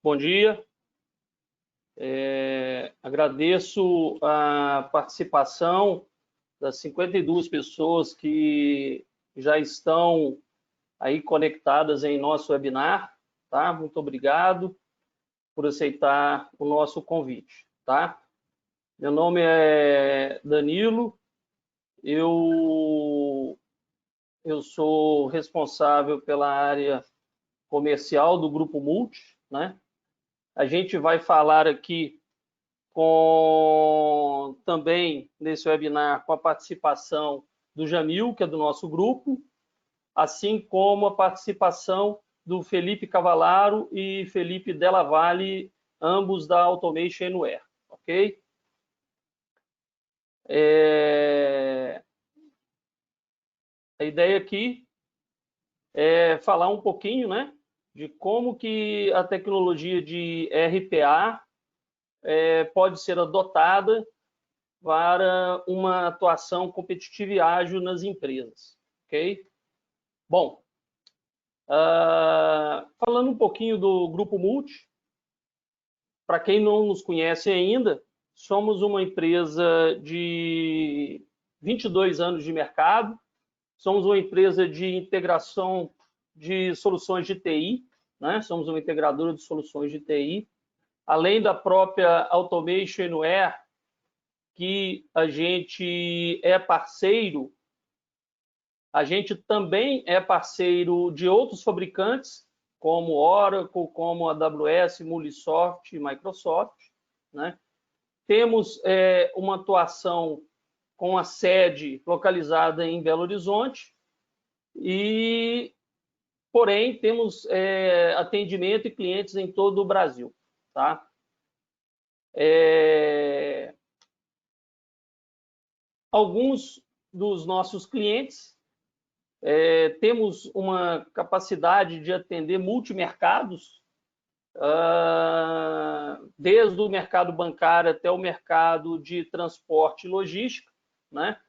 Bom dia. Agradeço a participação das 52 pessoas que já estão aí conectadas em nosso webinar, tá? Muito obrigado por aceitar o nosso convite, tá? Meu nome é Danilo, eu sou responsável pela área comercial do Grupo Multi, né? A gente vai falar aqui também nesse webinar com a participação do Jamil, que é do nosso grupo, assim como a participação do Felipe Cavalaro e Felipe Della Valle, ambos da Automation Anywhere, ok? A ideia aqui é falar um pouquinho, né, de como que a tecnologia de RPA pode ser adotada para uma atuação competitiva e ágil nas empresas, ok? Bom, falando um pouquinho do Grupo Multi, para quem não nos conhece ainda, somos uma empresa de 22 anos de mercado, somos uma empresa de integração de soluções de TI, né? Somos uma integradora de soluções de TI, além da própria Automation Anywhere, que a gente é parceiro, a gente também é parceiro de outros fabricantes, como Oracle, como AWS, Mulisoft e Microsoft, né? Temos uma atuação com a sede localizada em Belo Horizonte e, porém, temos atendimento e clientes em todo o Brasil, tá? Alguns dos nossos clientes temos uma capacidade de atender multimercados, desde o mercado bancário até o mercado de transporte e logística, né?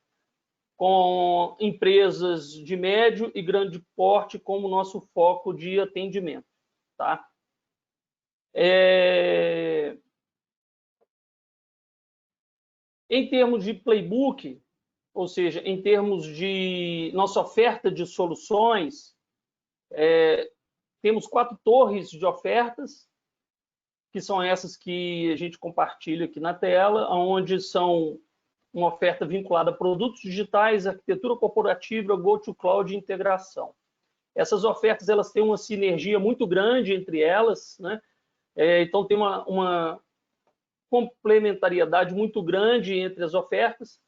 Com empresas de médio e grande porte como nosso foco de atendimento, tá? Em termos de playbook, ou seja, em termos de nossa oferta de soluções, temos 4 torres de ofertas, que são essas que a gente compartilha aqui na tela, onde são uma oferta vinculada a produtos digitais, arquitetura corporativa, go-to-cloud e integração. Essas ofertas elas têm uma sinergia muito grande entre elas, né? Então tem uma complementariedade muito grande entre as ofertas.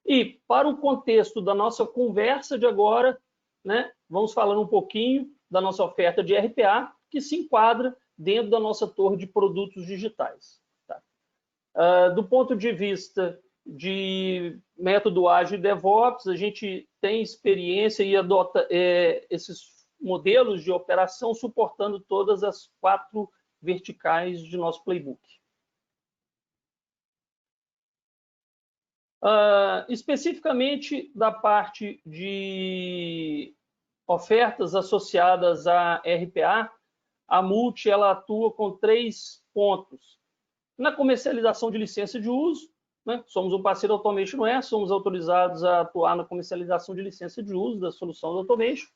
E para o contexto da nossa conversa de agora, né, vamos falar um pouquinho da nossa oferta de RPA, que se enquadra dentro da nossa torre de produtos digitais. Tá? Do ponto de vista de método ágil e DevOps, a gente tem experiência e adota esses modelos de operação suportando todas as 4 verticais de nosso playbook. Especificamente da parte de ofertas associadas a RPA, a Multi ela atua com 3 pontos. Na comercialização de licença de uso, né? Somos um parceiro Automation Anywhere, somos autorizados a atuar na comercialização de licença de uso da solução do Automation.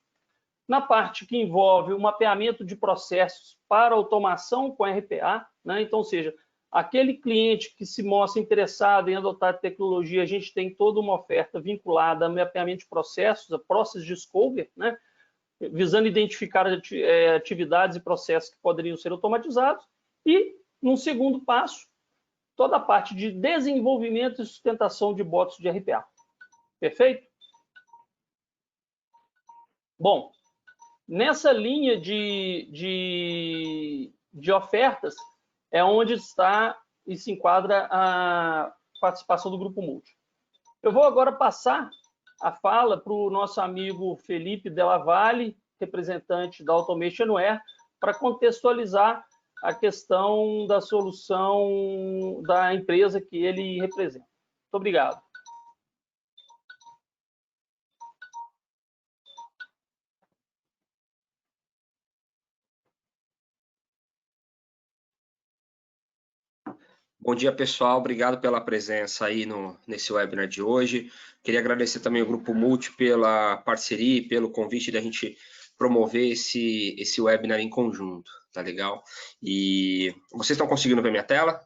Na parte que envolve o mapeamento de processos para automação com RPA, né? Então, ou seja, aquele cliente que se mostra interessado em adotar tecnologia, a gente tem toda uma oferta vinculada a mapeamento de processos, a Process Discovery, né? Visando identificar atividades e processos que poderiam ser automatizados. E, num segundo passo, toda a parte de desenvolvimento e sustentação de bots de RPA. Perfeito? Bom, nessa linha de ofertas é onde está e se enquadra a participação do Grupo Multi. Eu vou agora passar a fala para o nosso amigo Felipe Della Valle, representante da Automation Anywhere, para contextualizar a questão da solução da empresa que ele representa. Muito obrigado. Bom dia, pessoal. Obrigado pela presença aí nesse webinar de hoje. Queria agradecer também ao Grupo Multi pela parceria e pelo convite da gente promover esse webinar em conjunto, tá legal? E vocês estão conseguindo ver minha tela?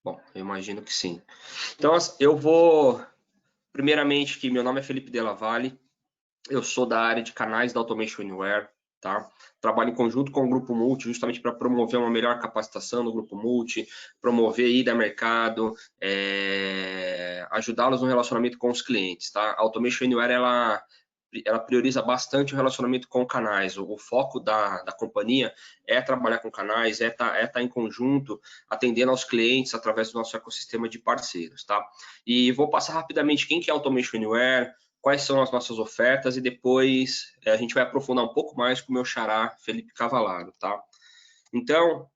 Bom, eu imagino que sim. Então, eu vou... Primeiramente, que meu nome é Felipe Della Valle, eu sou da área de canais da Automation Anywhere, tá? Trabalho em conjunto com o Grupo Multi, justamente para promover uma melhor capacitação do Grupo Multi, promover ida a mercado, ajudá-los no relacionamento com os clientes, tá? A Automation Anywhere, ela prioriza bastante o relacionamento com canais. O foco da companhia é trabalhar com canais, é tá em conjunto, atendendo aos clientes através do nosso ecossistema de parceiros, tá? E vou passar rapidamente quem que é a Automation Anywhere, quais são as nossas ofertas e depois a gente vai aprofundar um pouco mais com o meu xará, Felipe Cavalaro, tá? Então,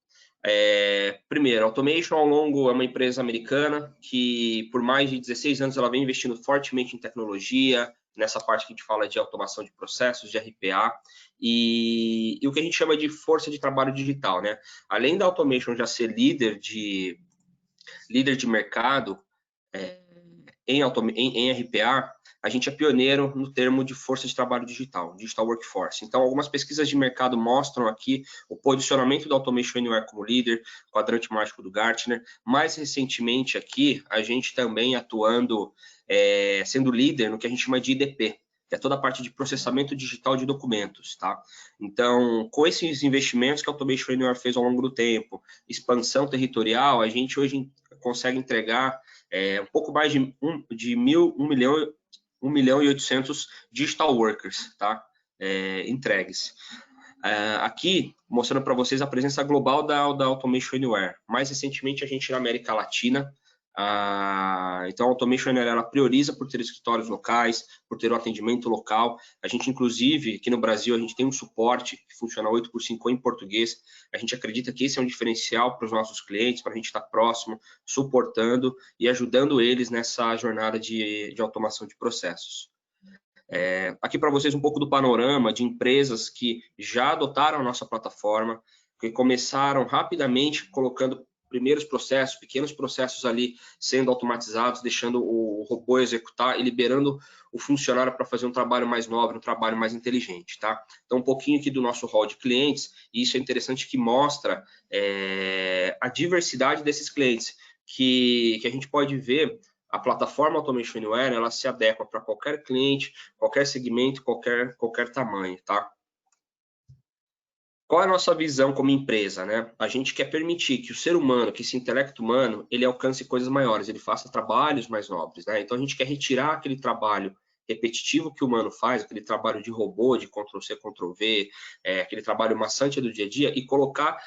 primeiro, a Automation ao longo é uma empresa americana que por mais de 16 anos ela vem investindo fortemente em tecnologia, nessa parte que a gente fala de automação de processos, de RPA, e o que a gente chama de força de trabalho digital, né? Além da Automation já ser líder de mercado em RPA, a gente é pioneiro no termo de força de trabalho digital, Digital Workforce. Então, algumas pesquisas de mercado mostram aqui o posicionamento da Automation Anywhere como líder, quadrante mágico do Gartner. Mais recentemente aqui, a gente também atuando, sendo líder no que a gente chama de IDP, que é toda a parte de processamento digital de documentos, tá? Então, com esses investimentos que a Automation Anywhere fez ao longo do tempo, expansão territorial, a gente hoje consegue entregar um pouco mais de 1 milhão e 800 digital workers, tá? Entregues. Aqui, mostrando para vocês a presença global da Automation Anywhere. Mais recentemente, a gente na América Latina. Então, a Automation Anywhere ela prioriza por ter escritórios locais, por ter um atendimento local. A gente, inclusive, aqui no Brasil, a gente tem um suporte que funciona 8x5 em português. A gente acredita que esse é um diferencial para os nossos clientes, para a gente estar próximo, suportando e ajudando eles nessa jornada de automação de processos. Aqui para vocês um pouco do panorama de empresas que já adotaram a nossa plataforma, que começaram rapidamente colocando primeiros processos, pequenos processos ali sendo automatizados, deixando o robô executar e liberando o funcionário para fazer um trabalho mais nobre, um trabalho mais inteligente, tá? Então, um pouquinho aqui do nosso hall de clientes, e isso é interessante que mostra a diversidade desses clientes, que a gente pode ver a plataforma Automation Anywhere, ela se adequa para qualquer cliente, qualquer segmento, qualquer tamanho, tá? Qual é a nossa visão como empresa, né? A gente quer permitir que o ser humano, que esse intelecto humano, ele alcance coisas maiores, ele faça trabalhos mais nobres, né? Então a gente quer retirar aquele trabalho repetitivo que o humano faz, aquele trabalho de robô, de Ctrl+C, Ctrl+V, aquele trabalho maçante do dia a dia, e colocar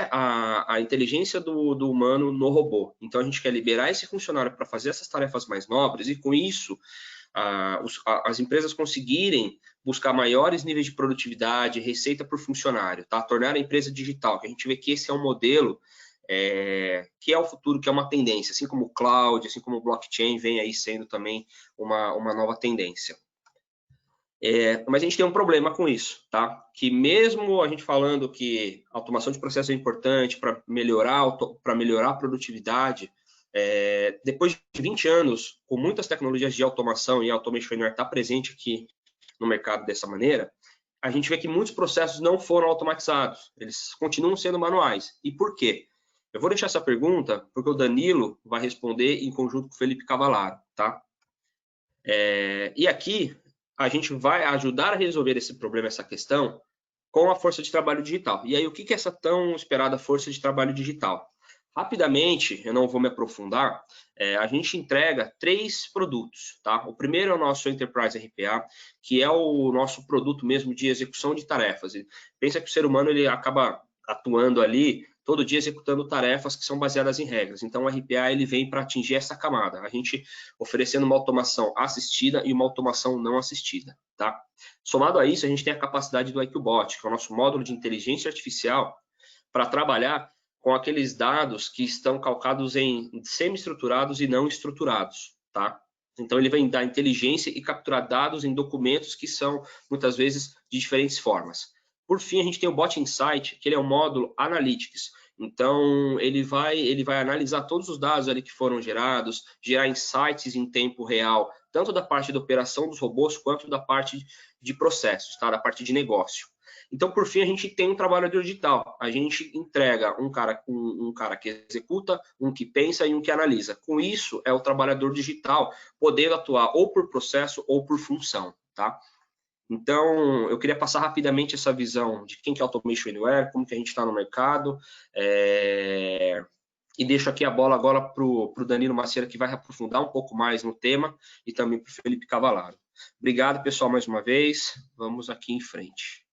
a inteligência do humano no robô. Então a gente quer liberar esse funcionário para fazer essas tarefas mais nobres e com isso as empresas conseguirem buscar maiores níveis de produtividade, receita por funcionário, tá? Tornar a empresa digital, que a gente vê que esse é um modelo que é o futuro, que é uma tendência, assim como o cloud, assim como o blockchain vem aí sendo também uma nova tendência. Mas a gente tem um problema com isso, tá? Que mesmo a gente falando que automação de processo é importante para melhorar a produtividade, depois de 20 anos, com muitas tecnologias de automação, e a Automation Anywhere está presente aqui no mercado dessa maneira, a gente vê que muitos processos não foram automatizados, eles continuam sendo manuais. E por quê? Eu vou deixar essa pergunta porque o Danilo vai responder em conjunto com o Felipe Cavalaro, tá? E aqui a gente vai ajudar a resolver esse problema, essa questão, com a força de trabalho digital. E aí, o que é essa tão esperada força de trabalho digital? Rapidamente, eu não vou me aprofundar, a gente entrega 3 produtos, tá? O primeiro é o nosso Enterprise RPA, que é o nosso produto mesmo de execução de tarefas. E pensa que o ser humano ele acaba atuando ali todo dia executando tarefas que são baseadas em regras. Então, o RPA ele vem para atingir essa camada. A gente oferecendo uma automação assistida e uma automação não assistida, tá? Somado a isso, a gente tem a capacidade do IQBot, que é o nosso módulo de inteligência artificial para trabalhar com aqueles dados que estão calcados em semi-estruturados e não estruturados, tá? Então, ele vem dar inteligência e capturar dados em documentos que são, muitas vezes, de diferentes formas. Por fim, a gente tem o Bot Insight, que ele é um módulo Analytics. Então, ele vai analisar todos os dados ali que foram gerados, gerar insights em tempo real, tanto da parte da operação dos robôs, quanto da parte de processos, tá? Da parte de negócio. Então, por fim, a gente tem um trabalhador digital. A gente entrega um cara que executa, um que pensa e um que analisa. Com isso, é o trabalhador digital podendo atuar ou por processo ou por função, tá? Então, eu queria passar rapidamente essa visão de quem que é Automation Anywhere, como que a gente está no mercado, e deixo aqui a bola agora para o Danilo Macieira, que vai aprofundar um pouco mais no tema, e também para o Felipe Cavalaro. Obrigado, pessoal, mais uma vez. Vamos aqui em frente.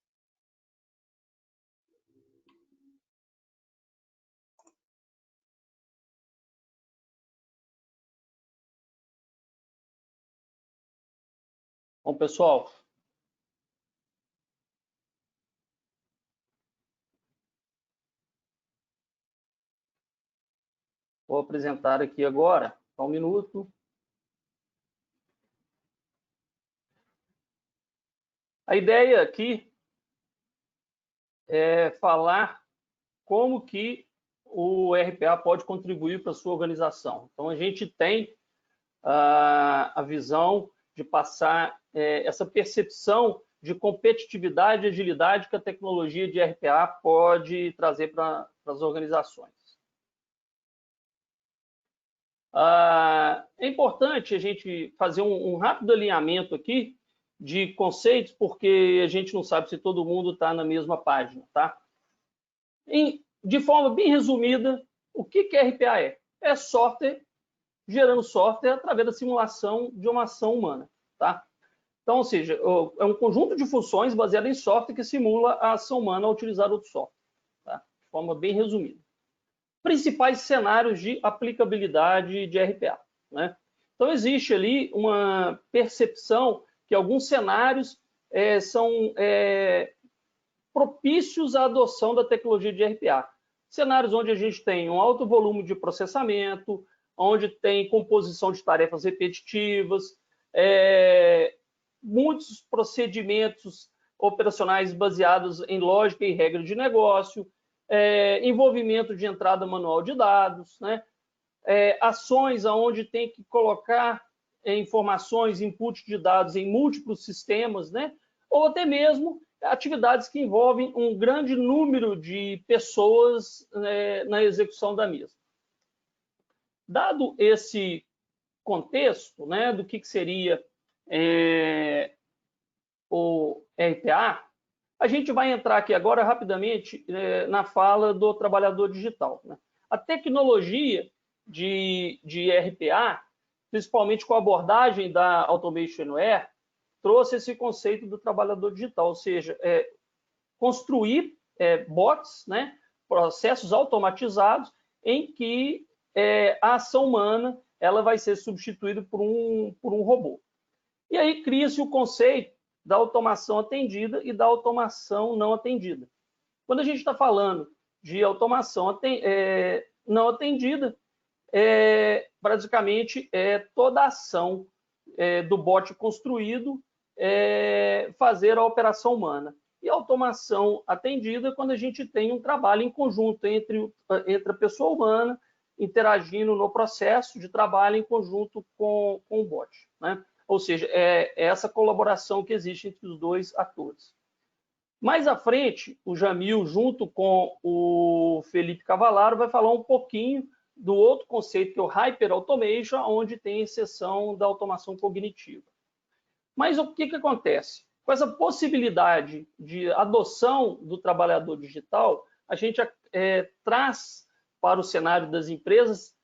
Bom, pessoal, vou apresentar aqui agora, só um minuto. A ideia aqui é falar como que o RPA pode contribuir para a sua organização. Então, a gente tem a visão de passar essa percepção de competitividade e agilidade que a tecnologia de RPA pode trazer para as organizações. É importante a gente fazer um rápido alinhamento aqui de conceitos, porque a gente não sabe se todo mundo está na mesma página, tá? De forma bem resumida, o que RPA é? É software gerando software através da simulação de uma ação humana, tá? Então, ou seja, é um conjunto de funções baseado em software que simula a ação humana ao utilizar outro software, tá? De forma bem resumida. Principais cenários de aplicabilidade de RPA, né? Então, existe ali uma percepção que alguns cenários são propícios à adoção da tecnologia de RPA. Cenários onde a gente tem um alto volume de processamento, onde tem composição de tarefas repetitivas, muitos procedimentos operacionais baseados em lógica e regra de negócio, envolvimento de entrada manual de dados, né? Ações onde tem que colocar informações, input de dados em múltiplos sistemas, né? Ou até mesmo atividades que envolvem um grande número de pessoas na execução da mesma. Dado esse contexto, né, do que seria o RPA, a gente vai entrar aqui agora rapidamente na fala do trabalhador digital, né? A tecnologia de RPA, principalmente com a abordagem da Automation Anywhere, trouxe esse conceito do trabalhador digital, ou seja, construir bots, né, processos automatizados em que a ação humana ela vai ser substituída por um robô. E aí cria-se o conceito da automação atendida e da automação não atendida. Quando a gente está falando de automação não atendida, basicamente toda a ação do bot construído fazer a operação humana. E a automação atendida quando a gente tem um trabalho em conjunto entre a pessoa humana interagindo no processo de trabalho em conjunto com o bot, né? Ou seja, é essa colaboração que existe entre os dois atores. Mais à frente, o Jamil, junto com o Felipe Cavalaro, vai falar um pouquinho do outro conceito, que é o Hyper Automation, onde tem a exceção da automação cognitiva. Mas o que acontece? Com essa possibilidade de adoção do trabalhador digital, a gente traz para o cenário das empresas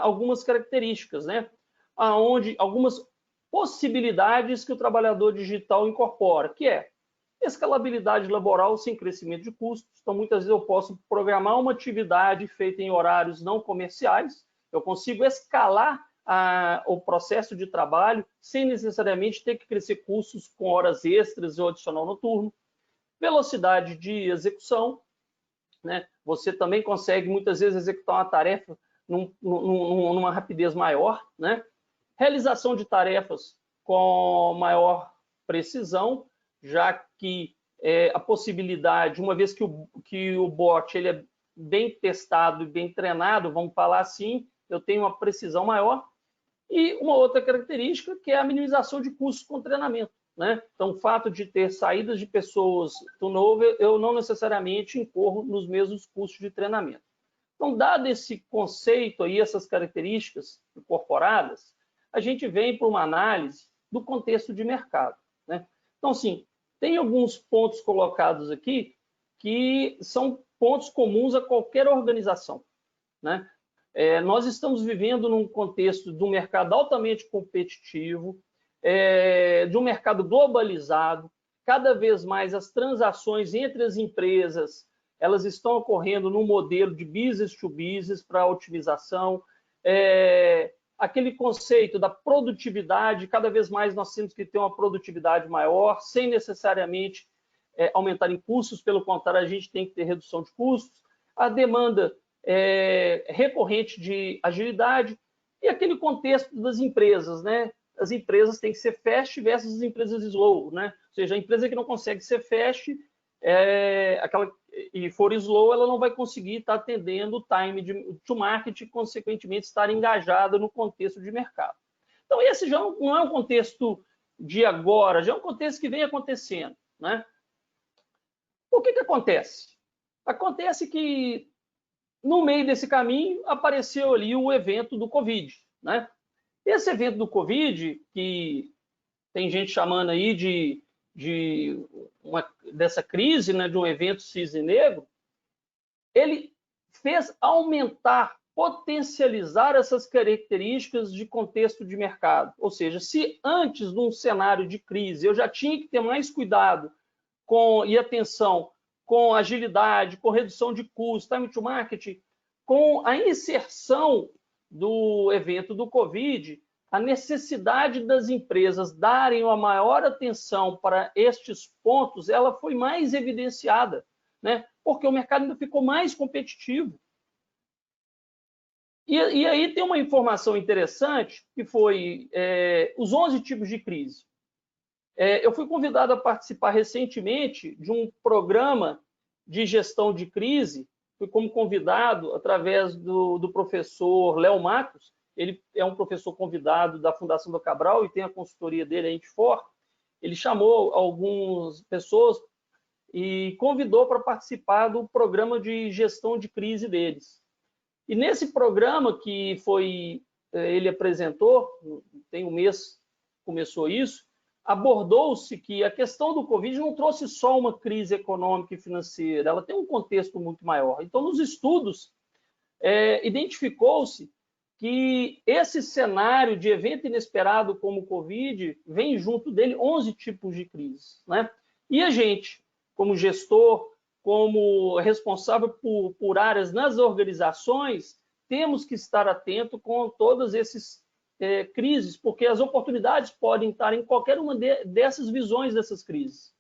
algumas características, né? Onde algumas possibilidades que o trabalhador digital incorpora, que é escalabilidade laboral sem crescimento de custos. Então, muitas vezes eu posso programar uma atividade feita em horários não comerciais, eu consigo escalar o processo de trabalho sem necessariamente ter que crescer custos com horas extras ou adicional noturno. Velocidade de execução, né? Você também consegue muitas vezes executar uma tarefa numa rapidez maior, né? Realização de tarefas com maior precisão, já que a possibilidade, uma vez que o bot ele é bem testado e bem treinado, vamos falar assim, eu tenho uma precisão maior. E uma outra característica que é a minimização de custos com treinamento, né? Então, o fato de ter saídas de pessoas do novo, eu não necessariamente incorro nos mesmos custos de treinamento. Então, dado esse conceito aí, essas características incorporadas, a gente vem para uma análise do contexto de mercado, né? Então, sim, tem alguns pontos colocados aqui que são pontos comuns a qualquer organização, né? Nós estamos vivendo num contexto de um mercado altamente competitivo, de um mercado globalizado. Cada vez mais as transações entre as empresas elas estão ocorrendo num modelo de business to business para otimização. Aquele conceito da produtividade, cada vez mais nós temos que ter uma produtividade maior, sem necessariamente aumentar em custos, pelo contrário, a gente tem que ter redução de custos. A demanda recorrente de agilidade e aquele contexto das empresas, né? As empresas têm que ser fast versus as empresas slow, né? Ou seja, a empresa que não consegue ser fast e for slow, ela não vai conseguir estar atendendo o time to market e, consequentemente, estar engajada no contexto de mercado. Então, esse já não é um contexto de agora, já é um contexto que vem acontecendo, né? O que acontece? Acontece que no meio desse caminho, apareceu ali o evento do Covid, né? Esse evento do Covid, que tem gente chamando aí dessa crise, né, de um evento cisne negro, ele fez aumentar, potencializar essas características de contexto de mercado. Ou seja, se antes, num cenário de crise, eu já tinha que ter mais cuidado e atenção com agilidade, com redução de custos, time to market, com a inserção do evento do Covid, a necessidade das empresas darem uma maior atenção para estes pontos, ela foi mais evidenciada, né? Porque o mercado ainda ficou mais competitivo. E aí tem uma informação interessante, que foi os 11 tipos de crise. Eu fui convidado a participar recentemente de um programa de gestão de crise, fui como convidado através do professor Léo Matos, ele é um professor convidado da Fundação do Cabral e tem a consultoria dele, a Intifor. Ele chamou algumas pessoas e convidou para participar do programa de gestão de crise deles. E nesse programa que ele apresentou, tem um mês começou isso, abordou-se que a questão do Covid não trouxe só uma crise econômica e financeira, ela tem um contexto muito maior. Então, nos estudos, identificou-se que esse cenário de evento inesperado como o Covid vem junto dele 11 tipos de crise, né? E a gente, como gestor, como responsável por áreas nas organizações, temos que estar atento com todas essas crises, porque as oportunidades podem estar em qualquer uma dessas visões dessas crises.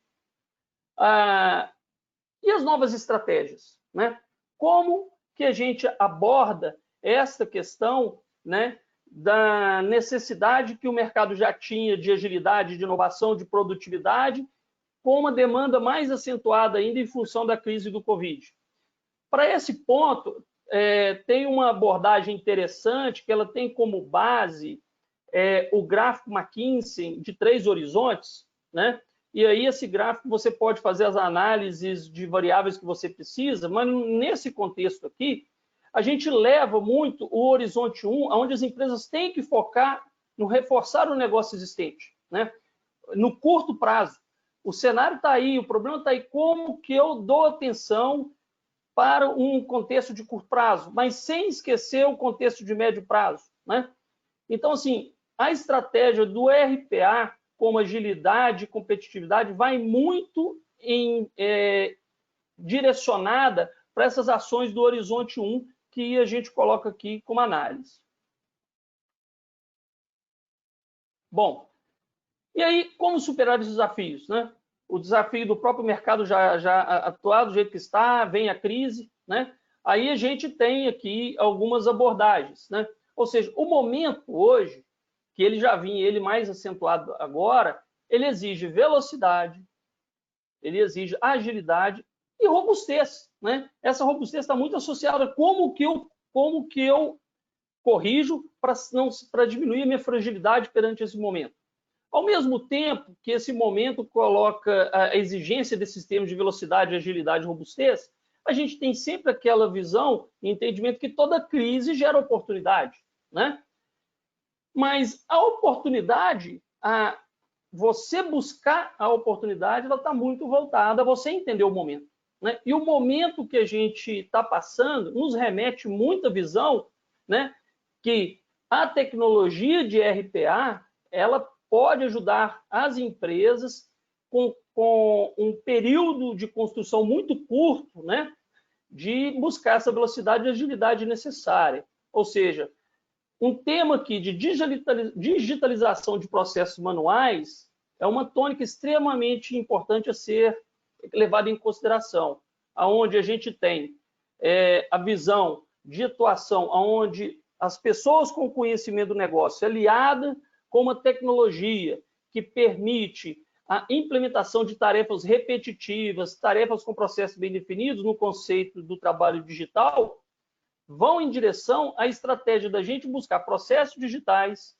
E as novas estratégias, né? Como que a gente aborda essa questão, né, da necessidade que o mercado já tinha de agilidade, de inovação, de produtividade, com uma demanda mais acentuada ainda em função da crise do Covid. Para esse ponto, tem uma abordagem interessante que ela tem como base o gráfico McKinsey de 3 horizontes, né? E aí esse gráfico você pode fazer as análises de variáveis que você precisa, mas nesse contexto aqui, a gente leva muito o horizonte 1, onde as empresas têm que focar no reforçar o negócio existente, né? No curto prazo. O cenário está aí, o problema está aí. Como que eu dou atenção para um contexto de curto prazo, mas sem esquecer o contexto de médio prazo, né? Então, assim, a estratégia do RPA, como agilidade e competitividade, vai muito direcionada para essas ações do horizonte 1, que a gente coloca aqui como análise. Bom, e aí, como superar os desafios, né? O desafio do próprio mercado já atuado do jeito que está, vem a crise, né? Aí a gente tem aqui algumas abordagens, né? Ou seja, o momento hoje, que ele já vinha, ele mais acentuado agora, ele exige velocidade, ele exige agilidade e robustez, né? Essa robustez está muito associada a como que eu corrijo para diminuir a minha fragilidade perante esse momento. Ao mesmo tempo que esse momento coloca a exigência desses termos de velocidade, agilidade e robustez, a gente tem sempre aquela visão e entendimento que toda crise gera oportunidade, né? Mas a oportunidade, você buscar a oportunidade, ela está muito voltada a você entender o momento, né? E o momento que a gente está passando nos remete muita visão, né? Que a tecnologia de RPA, ela pode ajudar as empresas com um período de construção muito curto, né? De buscar essa velocidade e agilidade necessária. Ou seja, um tema aqui de digitalização de processos manuais é uma tônica extremamente importante a ser levada em consideração, aonde a gente tem a visão de atuação, aonde as pessoas com conhecimento do negócio aliada com uma tecnologia que permite a implementação de tarefas repetitivas, tarefas com processos bem definidos no conceito do trabalho digital, vão em direção à estratégia da gente buscar processos digitais,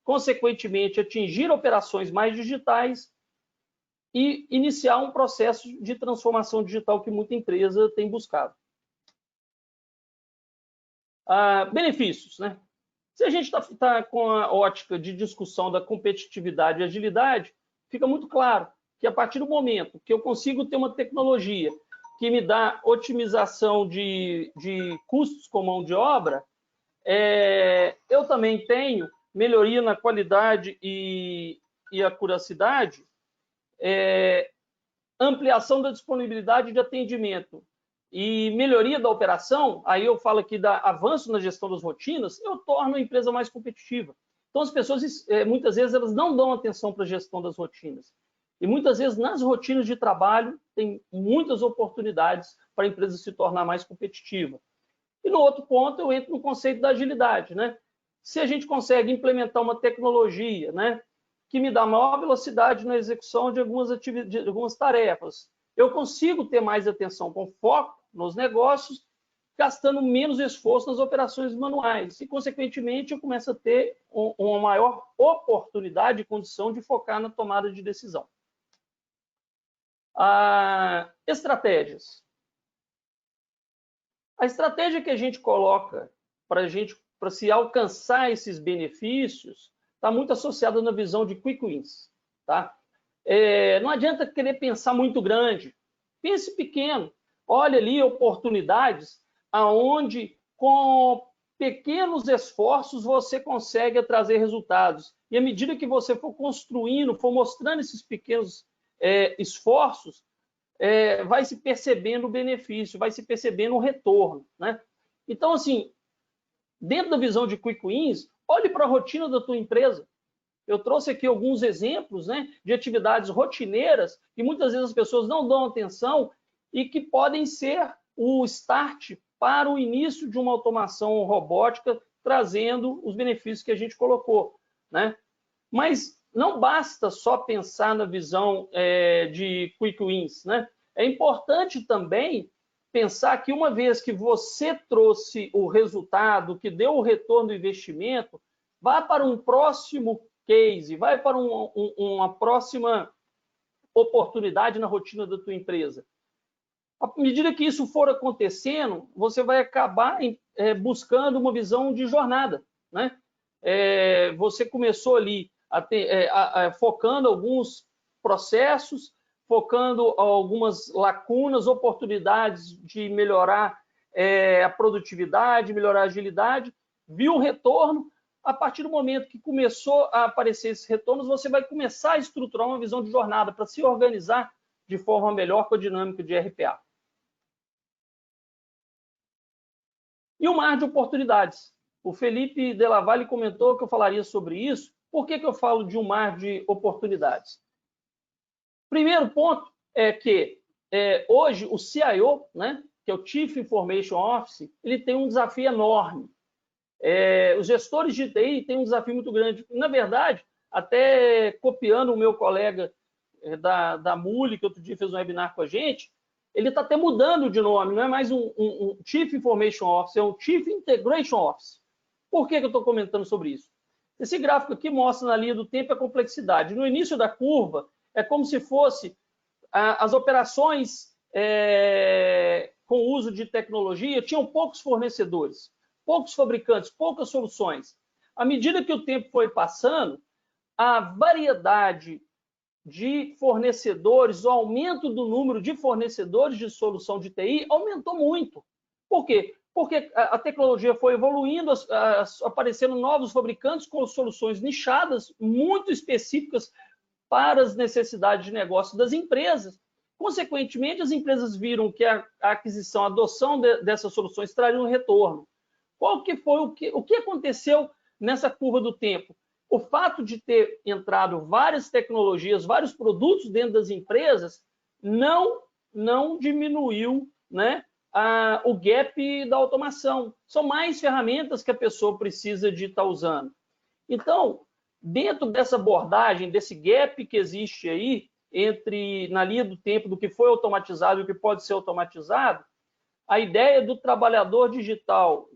consequentemente atingir operações mais digitais e iniciar um processo de transformação digital que muita empresa tem buscado. Benefícios, né? Se a gente está com a ótica de discussão da competitividade e agilidade, fica muito claro que a partir do momento que eu consigo ter uma tecnologia que me dá otimização de custos com mão de obra, eu também tenho melhoria na qualidade e acuracidade, ampliação da disponibilidade de atendimento e melhoria da operação, aí eu falo aqui da avanço na gestão das rotinas, eu torno a empresa mais competitiva. Então, as pessoas, muitas vezes, elas não dão atenção para a gestão das rotinas. E, muitas vezes, nas rotinas de trabalho, tem muitas oportunidades para a empresa se tornar mais competitiva. E, no outro ponto, eu entro no conceito da agilidade, né? Se a gente consegue implementar uma tecnologia, né, que me dá maior velocidade na execução de algumas tarefas, eu consigo ter mais atenção com foco nos negócios, gastando menos esforço nas operações manuais. E, consequentemente, eu começo a ter uma maior oportunidade e condição de focar na tomada de decisão. Estratégias. A estratégia que a gente coloca para se alcançar esses benefícios está muito associada na visão de quick wins, tá? Não adianta querer pensar muito grande. Pense pequeno. Olhe ali oportunidades aonde, com pequenos esforços, você consegue trazer resultados. E à medida que você for construindo, for mostrando esses pequenos esforços, vai se percebendo o benefício, vai se percebendo o retorno, né? Então, assim, dentro da visão de quick wins, olhe para a rotina da tua empresa. Eu trouxe aqui alguns exemplos, né, de atividades rotineiras que muitas vezes as pessoas não dão atenção e que podem ser o start para o início de uma automação robótica, trazendo os benefícios que a gente colocou, né? Mas não basta só pensar na visão de quick wins, né? É importante também pensar que uma vez que você trouxe o resultado, que deu o retorno do investimento, vá para um próximo case, vai para uma próxima oportunidade na rotina da tua empresa. À medida que isso for acontecendo, você vai acabar buscando uma visão de jornada, né? Você começou ali focando alguns processos, focando algumas lacunas, oportunidades de melhorar a produtividade, melhorar a agilidade, viu o retorno. A partir do momento que começou a aparecer esses retornos, você vai começar a estruturar uma visão de jornada para se organizar de forma melhor com a dinâmica de RPA. E o mar de oportunidades. O Felipe Della Valle comentou que eu falaria sobre isso. Por que eu falo de um mar de oportunidades? Primeiro ponto é que hoje o CIO, né, que é o Chief Information Officer, ele tem um desafio enorme. Os gestores de TI têm um desafio muito grande. Na verdade, até copiando o meu colega da Muli, que outro dia fez um webinar com a gente, ele está até mudando de nome, não é mais um Chief Information Officer, é um Chief Integration Officer. Por que eu estou comentando sobre isso? Esse gráfico aqui mostra na linha do tempo a complexidade. No início da curva, é como se fosse as operações com uso de tecnologia, tinham poucos fornecedores, poucos fabricantes, poucas soluções. À medida que o tempo foi passando, a variedade de fornecedores, o aumento do número de fornecedores de solução de TI aumentou muito. Por quê? Porque a tecnologia foi evoluindo, aparecendo novos fabricantes com soluções nichadas, muito específicas para as necessidades de negócio das empresas. Consequentemente, as empresas viram que a aquisição, a adoção dessas soluções traria um retorno. O que aconteceu nessa curva do tempo? O fato de ter entrado várias tecnologias, vários produtos dentro das empresas, não diminuiu, né, o gap da automação. São mais ferramentas que a pessoa precisa de estar usando. Então, dentro dessa abordagem, desse gap que existe aí, na linha do tempo do que foi automatizado e o que pode ser automatizado, a ideia do trabalhador digital,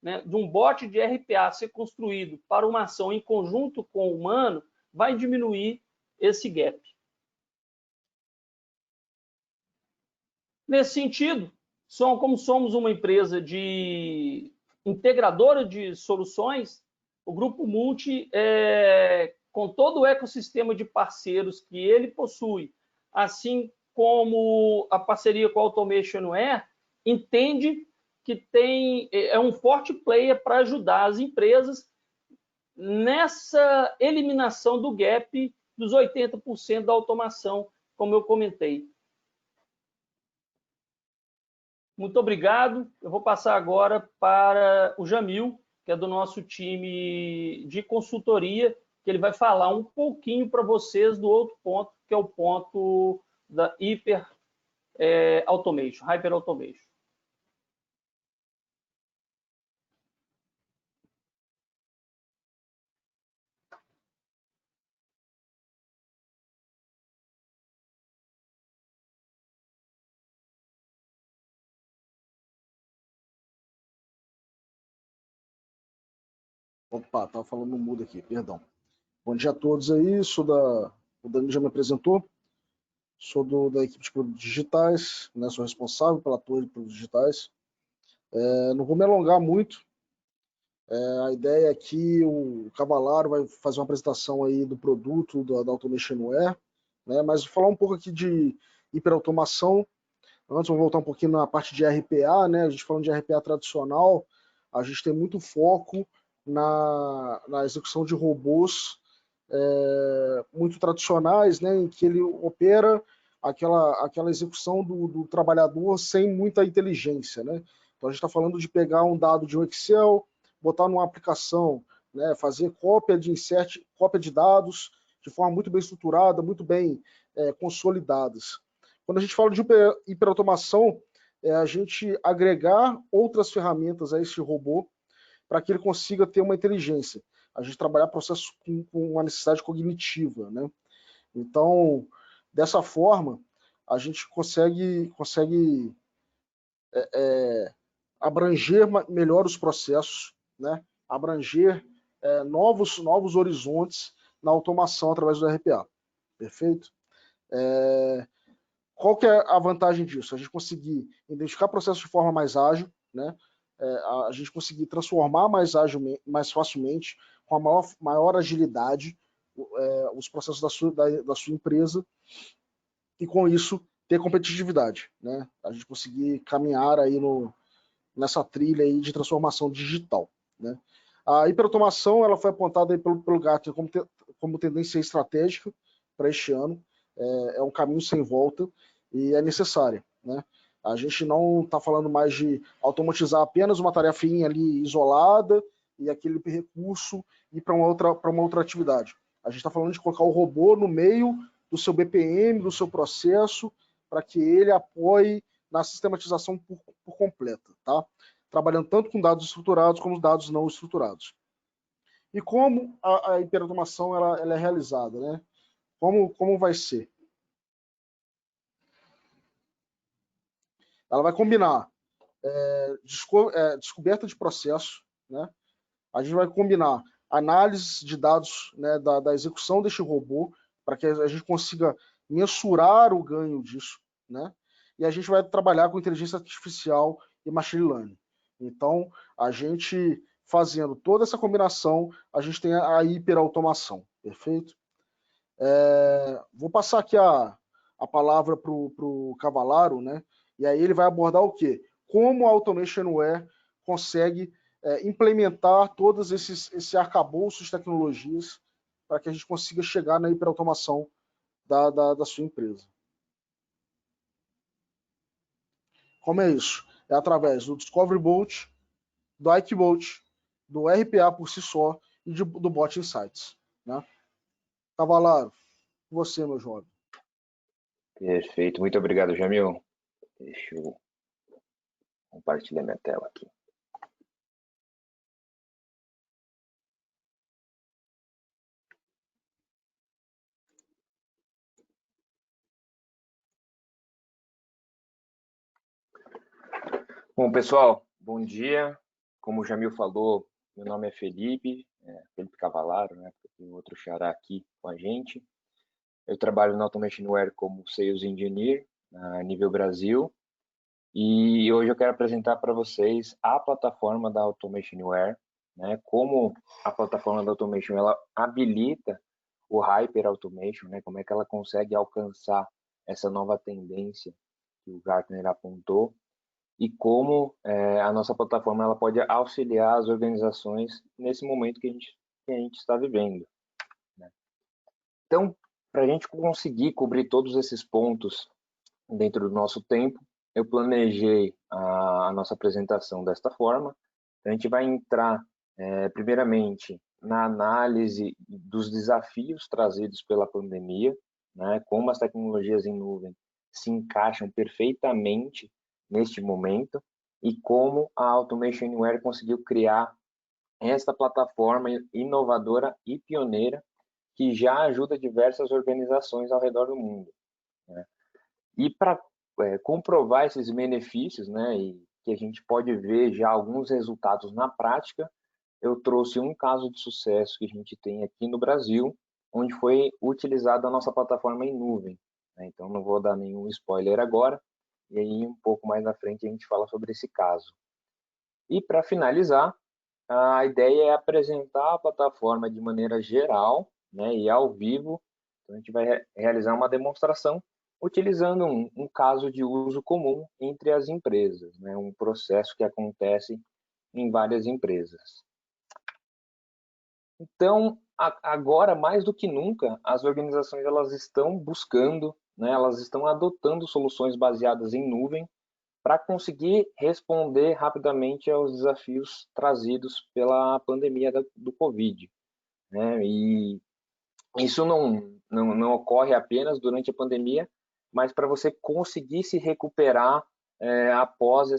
né, de um bot de RPA ser construído para uma ação em conjunto com o humano, vai diminuir esse gap. Nesse sentido, como somos uma empresa integradora de soluções, o Grupo Multi, com todo o ecossistema de parceiros que ele possui, assim como a parceria com a Automationware, entende que é um forte player para ajudar as empresas nessa eliminação do gap dos 80% da automação, como eu comentei. Muito obrigado. Eu vou passar agora para o Jamil, que é do nosso time de consultoria, que ele vai falar um pouquinho para vocês do outro ponto, que é o ponto da Hyper Automation. Opa, estava falando no mudo aqui, perdão. Bom dia a todos aí, o Dani já me apresentou, sou da equipe de produtos digitais, né, sou responsável pela torre de produtos digitais. Não vou me alongar muito, a ideia é que o Cavallaro vai fazer uma apresentação aí do produto da Automationware, né, mas vou falar um pouco aqui de hiperautomação. Antes, vou voltar um pouquinho na parte de RPA, né, a gente falando de RPA tradicional, a gente tem muito foco na execução de robôs muito tradicionais, né, em que ele opera aquela execução do trabalhador sem muita inteligência, né? Então a gente está falando de pegar um dado de um Excel, botar numa aplicação, né, fazer cópia de dados de forma muito bem estruturada, muito bem consolidadas. Quando a gente fala de hiperautomação, é a gente agregar outras ferramentas a esse robô para que ele consiga ter uma inteligência. A gente trabalhar processos com uma necessidade cognitiva, né? Então, dessa forma, a gente consegue abranger melhor os processos, né? Abranger novos horizontes na automação através do RPA. Perfeito? Qual que é a vantagem disso? A gente conseguir identificar processos de forma mais ágil, né? A gente conseguir transformar mais facilmente, com a maior agilidade, os processos da sua empresa, e com isso ter competitividade, né? A gente conseguir caminhar aí nessa trilha aí de transformação digital, né? A hiperautomação ela foi apontada aí pelo Gartner como tendência estratégica para este ano, é um caminho sem volta e é necessária, né? A gente não está falando mais de automatizar apenas uma tarefinha ali isolada e aquele recurso ir para uma outra atividade. A gente está falando de colocar o robô no meio do seu BPM, do seu processo, para que ele apoie na sistematização por completa, tá? Trabalhando tanto com dados estruturados como dados não estruturados. E como a hiperautomação ela é realizada, né? Como vai ser? ela vai combinar descoberta de processo, né? A gente vai combinar análise de dados, né, da execução deste robô, para que a gente consiga mensurar o ganho disso, né? E a gente vai trabalhar com inteligência artificial e machine learning. Então, a gente fazendo toda essa combinação, a gente tem a hiperautomação, perfeito? Vou passar aqui a palavra para o Cavallaro, né? E aí ele vai abordar o quê? Como a Automationware consegue implementar todos esse arcabouço de tecnologias para que a gente consiga chegar na hiperautomação da sua empresa. Como é isso? É através do Discovery Bolt, do IQ Bolt, do RPA por si só e do Bot Insights. Né? Cavallaro, você, meu jovem. Perfeito, muito obrigado, Jamil. Deixa eu compartilhar minha tela aqui. Bom, pessoal, bom dia. Como o Jamil falou, meu nome é Felipe Cavallaro, né? Tem outro xará aqui com a gente. Eu trabalho na Automationware como Sales Engineer, a nível Brasil. E hoje eu quero apresentar para vocês a plataforma da Automationware, né? Como a plataforma da Automation ela habilita o Hyper Automation, né? Como é que ela consegue alcançar essa nova tendência que o Gartner apontou e como a nossa plataforma ela pode auxiliar as organizações nesse momento que a gente está vivendo. Né? Então, para a gente conseguir cobrir todos esses pontos dentro do nosso tempo, eu planejei a nossa apresentação desta forma. A gente vai entrar, primeiramente, na análise dos desafios trazidos pela pandemia, né, como as tecnologias em nuvem se encaixam perfeitamente neste momento e como a Automationware conseguiu criar esta plataforma inovadora e pioneira que já ajuda diversas organizações ao redor do mundo. Né? E para comprovar esses benefícios, né, e que a gente pode ver já alguns resultados na prática, eu trouxe um caso de sucesso que a gente tem aqui no Brasil, onde foi utilizada a nossa plataforma em nuvem. Né? Então, não vou dar nenhum spoiler agora, e aí um pouco mais na frente a gente fala sobre esse caso. E para finalizar, a ideia é apresentar a plataforma de maneira geral, né, e ao vivo. Então, a gente vai realizar uma demonstração utilizando um caso de uso comum entre as empresas, né, um processo que acontece em várias empresas. Então, agora, mais do que nunca, as organizações elas estão buscando, né, elas estão adotando soluções baseadas em nuvem para conseguir responder rapidamente aos desafios trazidos pela pandemia do Covid. Né? E isso não ocorre apenas durante a pandemia, mas para você conseguir se recuperar após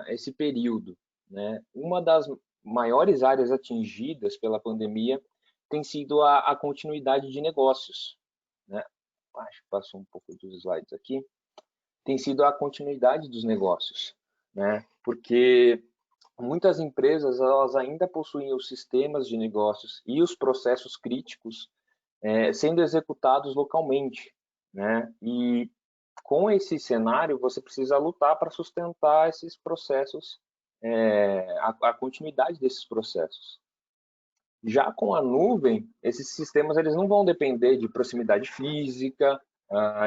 esse período. Né? Uma das maiores áreas atingidas pela pandemia tem sido a continuidade de negócios. Né? Acho que passou um pouco dos slides aqui. Tem sido a continuidade dos negócios, né? Porque muitas empresas elas ainda possuem os sistemas de negócios e os processos críticos sendo executados localmente, né? E com esse cenário você precisa lutar para sustentar esses processos, a continuidade desses processos. Já com a nuvem, esses sistemas eles não vão depender de proximidade física,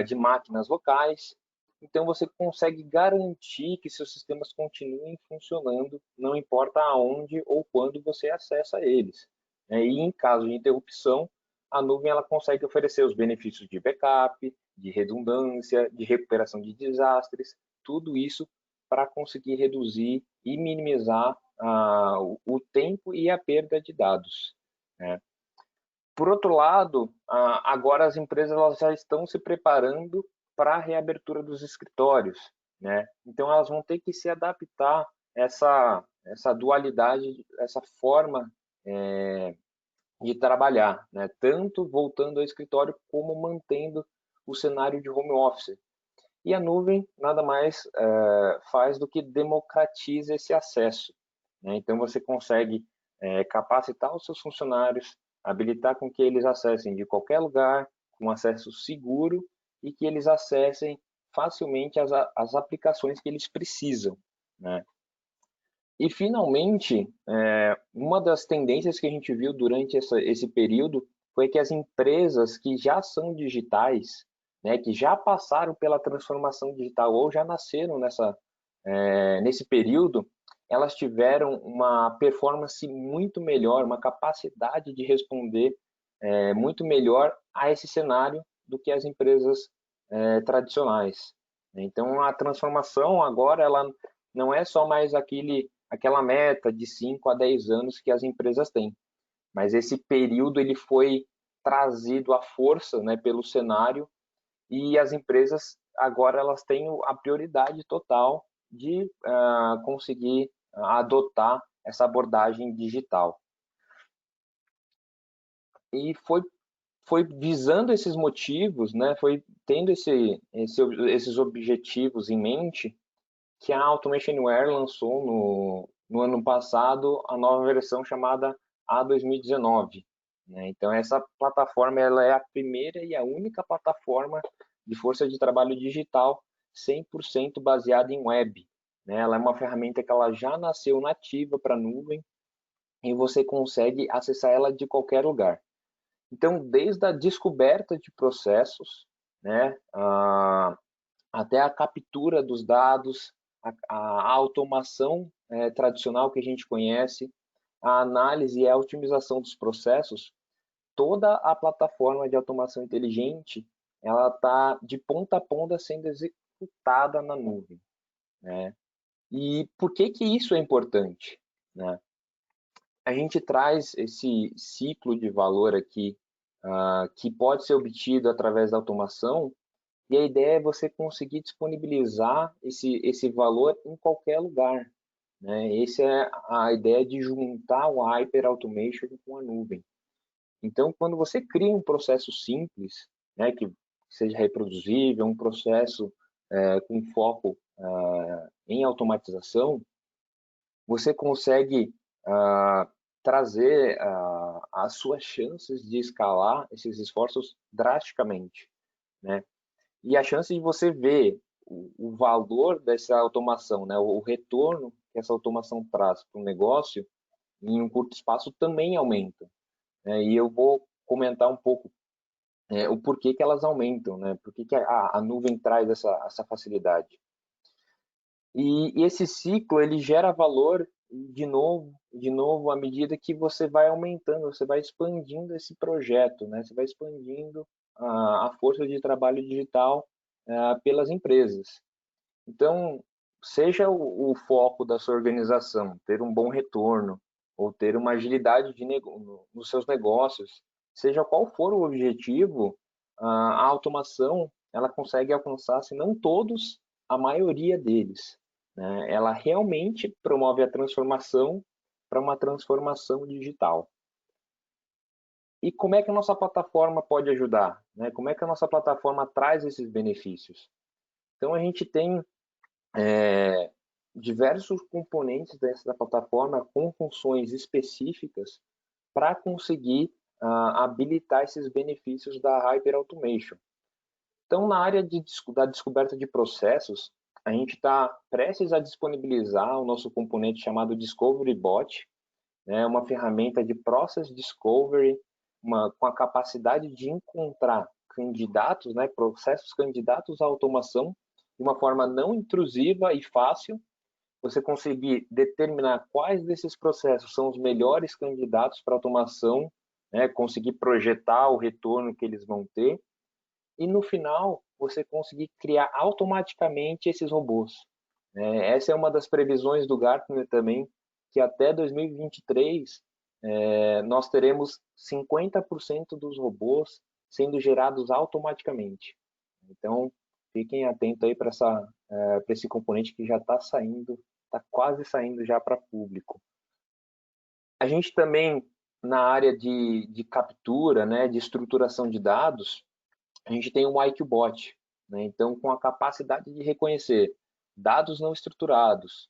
de máquinas locais. Então, você consegue garantir que seus sistemas continuem funcionando, não importa aonde ou quando você acessa eles. E em caso de interrupção, a nuvem ela consegue oferecer os benefícios de backup, de redundância, de recuperação de desastres, tudo isso para conseguir reduzir e minimizar o tempo e a perda de dados. Né? Por outro lado, agora as empresas elas já estão se preparando para a reabertura dos escritórios. Né? Então, elas vão ter que se adaptar a essa dualidade, essa forma de trabalhar, né? Tanto voltando ao escritório como mantendo o cenário de home office. E a nuvem nada mais faz do que democratiza esse acesso, né? Então você consegue capacitar os seus funcionários, habilitar com que eles acessem de qualquer lugar, com acesso seguro, e que eles acessem facilmente as aplicações que eles precisam, né? E, finalmente, uma das tendências que a gente viu durante esse período foi que as empresas que já são digitais, né, que já passaram pela transformação digital ou já nasceram nesse período, elas tiveram uma performance muito melhor, uma capacidade de responder muito melhor a esse cenário do que as empresas tradicionais. Então, a transformação agora ela não é só mais aquela meta de 5 a 10 anos que as empresas têm, mas esse período ele foi trazido à força, né, pelo cenário, e as empresas agora elas têm a prioridade total de conseguir adotar essa abordagem digital. E foi visando esses motivos, né, foi tendo esses objetivos em mente, que a Automation Anywhere lançou no ano passado a nova versão chamada A2019. Né? Então, essa plataforma ela é a primeira e a única plataforma de força de trabalho digital 100% baseada em web. Né? Ela é uma ferramenta que ela já nasceu nativa para a nuvem e você consegue acessar ela de qualquer lugar. Então, desde a descoberta de processos, né, até a captura dos dados, a automação tradicional que a gente conhece, a análise e a otimização dos processos, toda a plataforma de automação inteligente, ela está de ponta a ponta sendo executada na nuvem, né? E por que isso é importante, né? A gente traz esse ciclo de valor aqui, que pode ser obtido através da automação, e a ideia é você conseguir disponibilizar esse valor em qualquer lugar, né? Essa é a ideia de juntar o Hyper Automation com a nuvem. Então, quando você cria um processo simples, né, que seja reproduzível, um processo com foco em automatização, você consegue trazer as suas chances de escalar esses esforços drasticamente, né? E a chance de você ver o valor dessa automação, né, o retorno que essa automação traz para o negócio em um curto espaço também aumenta. Né? E eu vou comentar um pouco o porquê que elas aumentam, né? Por que a nuvem traz essa facilidade. E esse ciclo ele gera valor de novo à medida que você vai aumentando, você vai expandindo esse projeto, né? Você vai expandindo a força de trabalho digital pelas empresas. Então, seja o foco da sua organização ter um bom retorno ou ter uma agilidade nos seus negócios, seja qual for o objetivo, a automação ela consegue alcançar, se não todos, a maioria deles. Né? Ela realmente promove a transformação para uma transformação digital. E como é que a nossa plataforma pode ajudar? Né? Como é que a nossa plataforma traz esses benefícios? Então, a gente tem diversos componentes dessa plataforma com funções específicas para conseguir habilitar esses benefícios da Hyper Automation. Então, na área da descoberta de processos, a gente está prestes a disponibilizar o nosso componente chamado Discovery Bot, né, uma ferramenta de Process Discovery, com a capacidade de encontrar candidatos, né, processos candidatos à automação de uma forma não intrusiva e fácil, você conseguir determinar quais desses processos são os melhores candidatos para automação, né, conseguir projetar o retorno que eles vão ter, e no final você conseguir criar automaticamente esses robôs. Essa é uma das previsões do Gartner também, que até 2023 nós teremos 50% dos robôs sendo gerados automaticamente. Então, fiquem atentos aí para esse componente que já está saindo, está quase saindo já para público. A gente também, na área de captura, né, de estruturação de dados, a gente tem o IQBot, né? Então, com a capacidade de reconhecer dados não estruturados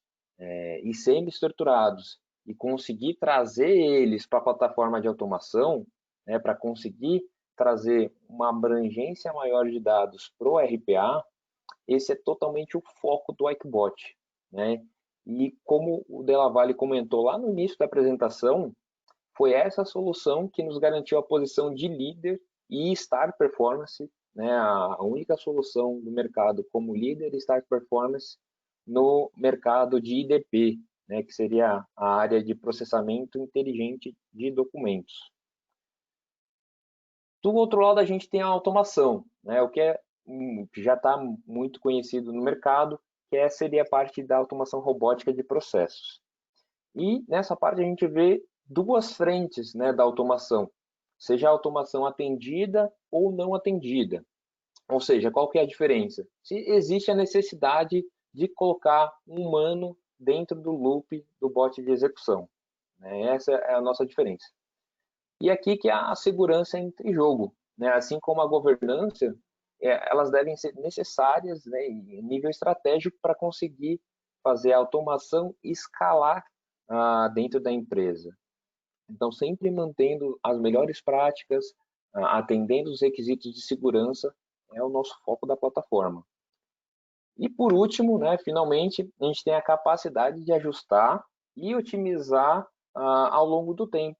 e semi-estruturados e conseguir trazer eles para a plataforma de automação, né, para conseguir trazer uma abrangência maior de dados para o RPA, esse é totalmente o foco do Wikebot, né? E como o Della Valle comentou lá no início da apresentação, foi essa solução que nos garantiu a posição de líder e Star Performance, né? A única solução do mercado como líder e Star Performance no mercado de IDP, né? Que seria a área de processamento inteligente de documentos. Do outro lado, a gente tem a automação, né? O que já está muito conhecido no mercado, que seria a parte da automação robótica de processos. E nessa parte a gente vê duas frentes, né, da automação, seja a automação atendida ou não atendida. Ou seja, qual que é a diferença? Se existe a necessidade de colocar um humano dentro do loop do bot de execução, né? Essa é a nossa diferença. E aqui que a segurança entra em jogo, né? Assim como a governança, elas devem ser necessárias, né, em nível estratégico para conseguir fazer a automação escalar dentro da empresa. Então, sempre mantendo as melhores práticas, atendendo os requisitos de segurança, é o nosso foco da plataforma. E por último, né, finalmente, a gente tem a capacidade de ajustar e otimizar ao longo do tempo.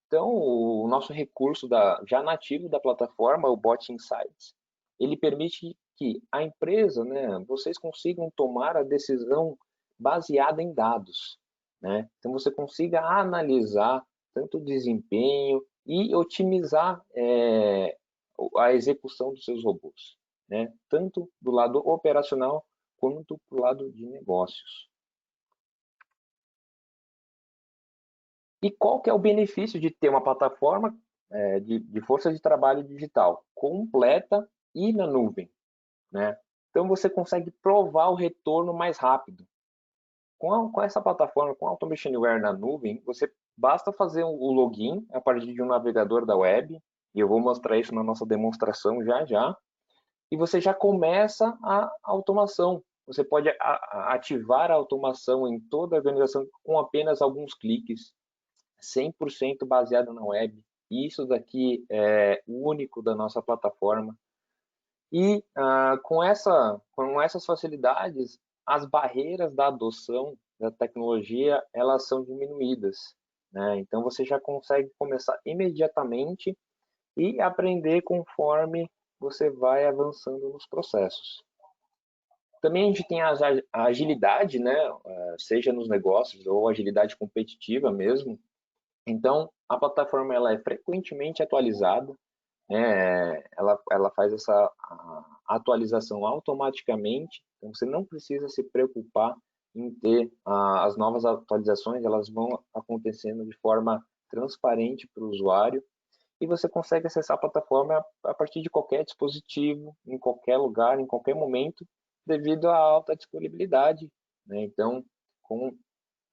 Então, o nosso recurso já nativo da plataforma, o Bot Insights, ele permite que a empresa, né, vocês consigam tomar a decisão baseada em dados, né? Então, você consiga analisar tanto o desempenho e otimizar a execução dos seus robôs, né? Tanto do lado operacional quanto do lado de negócios. E qual que é o benefício de ter uma plataforma de força de trabalho digital completa e na nuvem, né? Então você consegue provar o retorno mais rápido. Com essa plataforma, com a Automationware na nuvem, você basta fazer o login a partir de um navegador da web, e eu vou mostrar isso na nossa demonstração já, e você já começa a automação. Você pode ativar a automação em toda a organização com apenas alguns cliques, 100% baseado na web. Isso daqui é único da nossa plataforma. E com essas facilidades, as barreiras da adoção da tecnologia, elas são diminuídas, né? Então você já consegue começar imediatamente e aprender conforme você vai avançando nos processos. Também a gente tem a agilidade, né? Seja nos negócios ou agilidade competitiva mesmo. Então, a plataforma ela é frequentemente atualizada, né? Ela faz essa atualização automaticamente, então você não precisa se preocupar em ter as novas atualizações, elas vão acontecendo de forma transparente para o usuário, e você consegue acessar a plataforma a partir de qualquer dispositivo, em qualquer lugar, em qualquer momento, devido à alta disponibilidade, né? Então, com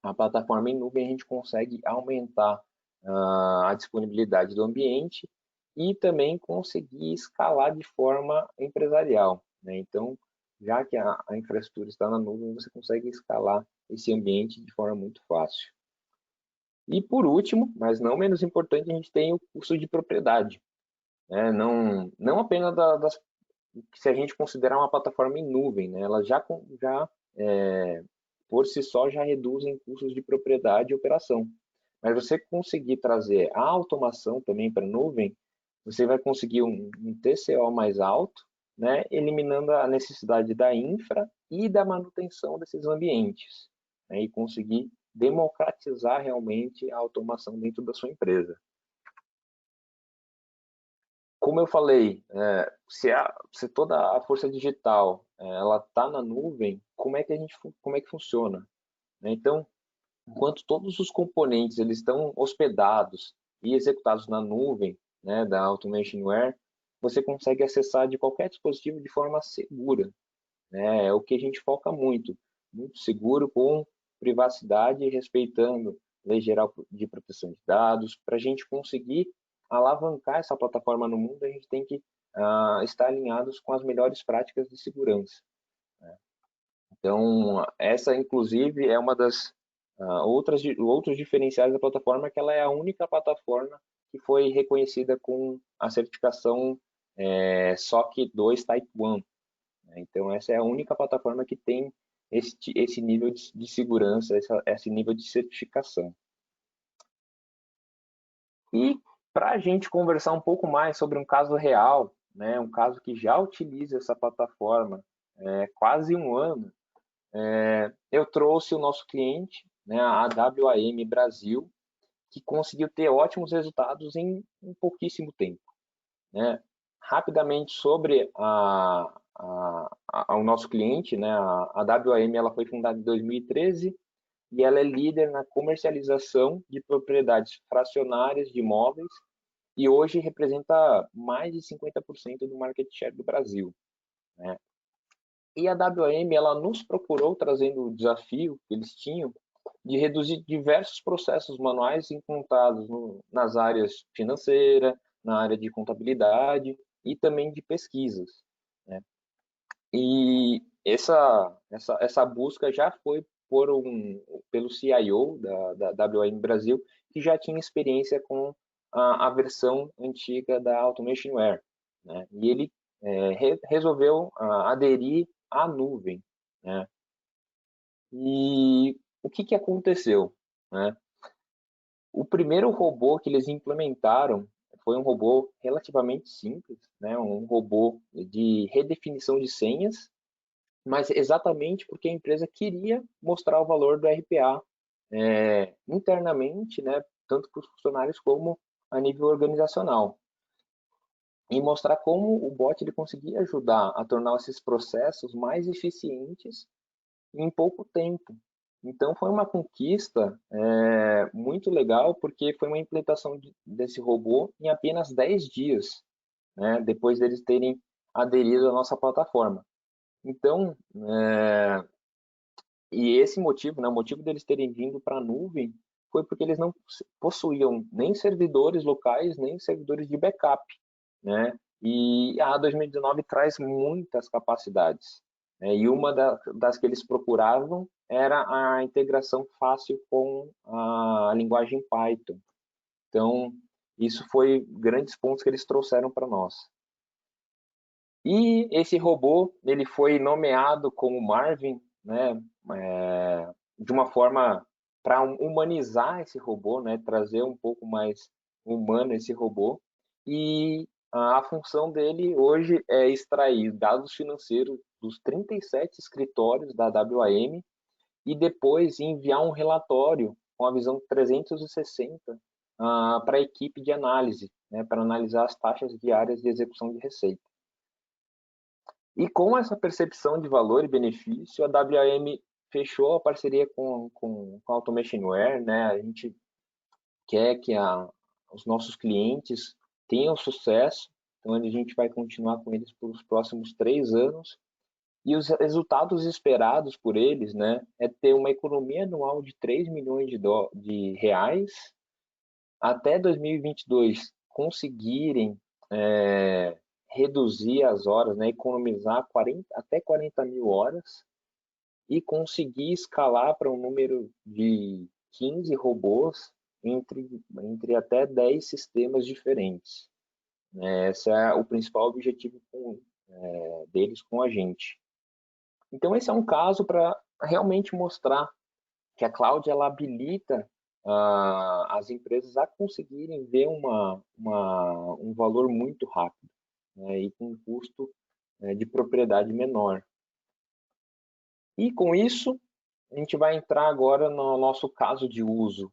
a plataforma em nuvem, a gente consegue aumentar a disponibilidade do ambiente e também conseguir escalar de forma empresarial, né? Então, já que a infraestrutura está na nuvem, você consegue escalar esse ambiente de forma muito fácil. E por último, mas não menos importante, a gente tem o custo de propriedade, né? Não apenas se a gente considerar uma plataforma em nuvem, né? Ela por si só já reduzem custos de propriedade e operação. Mas você conseguir trazer a automação também para a nuvem, você vai conseguir um TCO mais alto, né? Eliminando a necessidade da infra e da manutenção desses ambientes, né? E conseguir democratizar realmente a automação dentro da sua empresa. Como eu falei, se toda a força digital ela está na nuvem, como é que funciona? Então, enquanto todos os componentes eles estão hospedados e executados na nuvem, né, da Automationware, você consegue acessar de qualquer dispositivo de forma segura, né? É o que a gente foca muito seguro, com privacidade e respeitando a Lei Geral de Proteção de Dados. Para a gente conseguir alavancar essa plataforma no mundo, a gente tem que estar alinhados com as melhores práticas de segurança, né? Então, essa, inclusive, é uma das outros diferenciais da plataforma, que ela é a única plataforma que foi reconhecida com a certificação SOC 2 Type 1. Né? Então, essa é a única plataforma que tem esse nível de segurança, esse nível de certificação. E para a gente conversar um pouco mais sobre um caso real, né, um caso que já utiliza essa plataforma quase um ano, eu trouxe o nosso cliente, né, a WAM Brasil, que conseguiu ter ótimos resultados em pouquíssimo tempo, né? Rapidamente sobre o nosso cliente, né, a WAM ela foi fundada em 2013 e ela é líder na comercialização de propriedades fracionárias de imóveis e hoje representa mais de 50% do market share do Brasil, né? E a WAM ela nos procurou trazendo o desafio que eles tinham de reduzir diversos processos manuais encontrados nas áreas financeira, na área de contabilidade e também de pesquisas, né? E essa busca já foi pelo CIO da WAM Brasil, que já tinha experiência com a versão antiga da Automationware, né? E ele resolveu aderir à nuvem, né? E o que aconteceu, né? O primeiro robô que eles implementaram foi um robô relativamente simples, né? Um robô de redefinição de senhas, mas exatamente porque a empresa queria mostrar o valor do RPA internamente, né? Tanto para os funcionários como a nível organizacional. E mostrar como o bot ele conseguia ajudar a tornar esses processos mais eficientes em pouco tempo. Então foi uma conquista muito legal, porque foi uma implementação desse robô em apenas 10 dias, né, depois deles terem aderido à nossa plataforma. Então, e esse motivo, né, o motivo deles terem vindo para a nuvem, foi porque eles não possuíam nem servidores locais, nem servidores de backup, né? E a 2019 traz muitas capacidades, né? E uma das que eles procuravam era a integração fácil com a linguagem Python. Então, isso foi grandes pontos que eles trouxeram para nós. E esse robô, ele foi nomeado como Marvin, né, de uma forma para humanizar esse robô, né, trazer um pouco mais humano esse robô. E a função dele hoje é extrair dados financeiros dos 37 escritórios da WAM e depois enviar um relatório com a visão 360 para a equipe de análise, né, para analisar as taxas diárias de execução de receita. E com essa percepção de valor e benefício, a WAM fechou a parceria com a Automationware, né? A gente quer que os nossos clientes tenham sucesso, então a gente vai continuar com eles pelos próximos 3 anos. E os resultados esperados por eles, né, é ter uma economia anual de 3 milhões de reais, até 2022 conseguirem reduzir as horas, né, economizar até 40 mil horas e conseguir escalar para um número de 15 robôs entre até 10 sistemas diferentes. Esse é o principal objetivo deles com a gente. Então, esse é um caso para realmente mostrar que a cloud ela habilita as empresas a conseguirem ver um valor muito rápido, né, e com um custo de propriedade menor. E com isso, a gente vai entrar agora no nosso caso de uso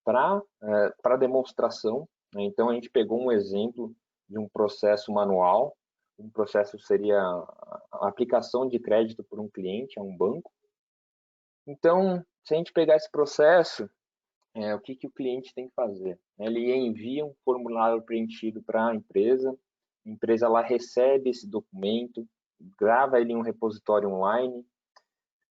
para demonstração, né? Então, a gente pegou um exemplo de um processo manual. Um processo seria a aplicação de crédito por um cliente a um banco. Então, se a gente pegar esse processo, o que o cliente tem que fazer? Ele envia um formulário preenchido para a empresa lá recebe esse documento, grava ele em um repositório online.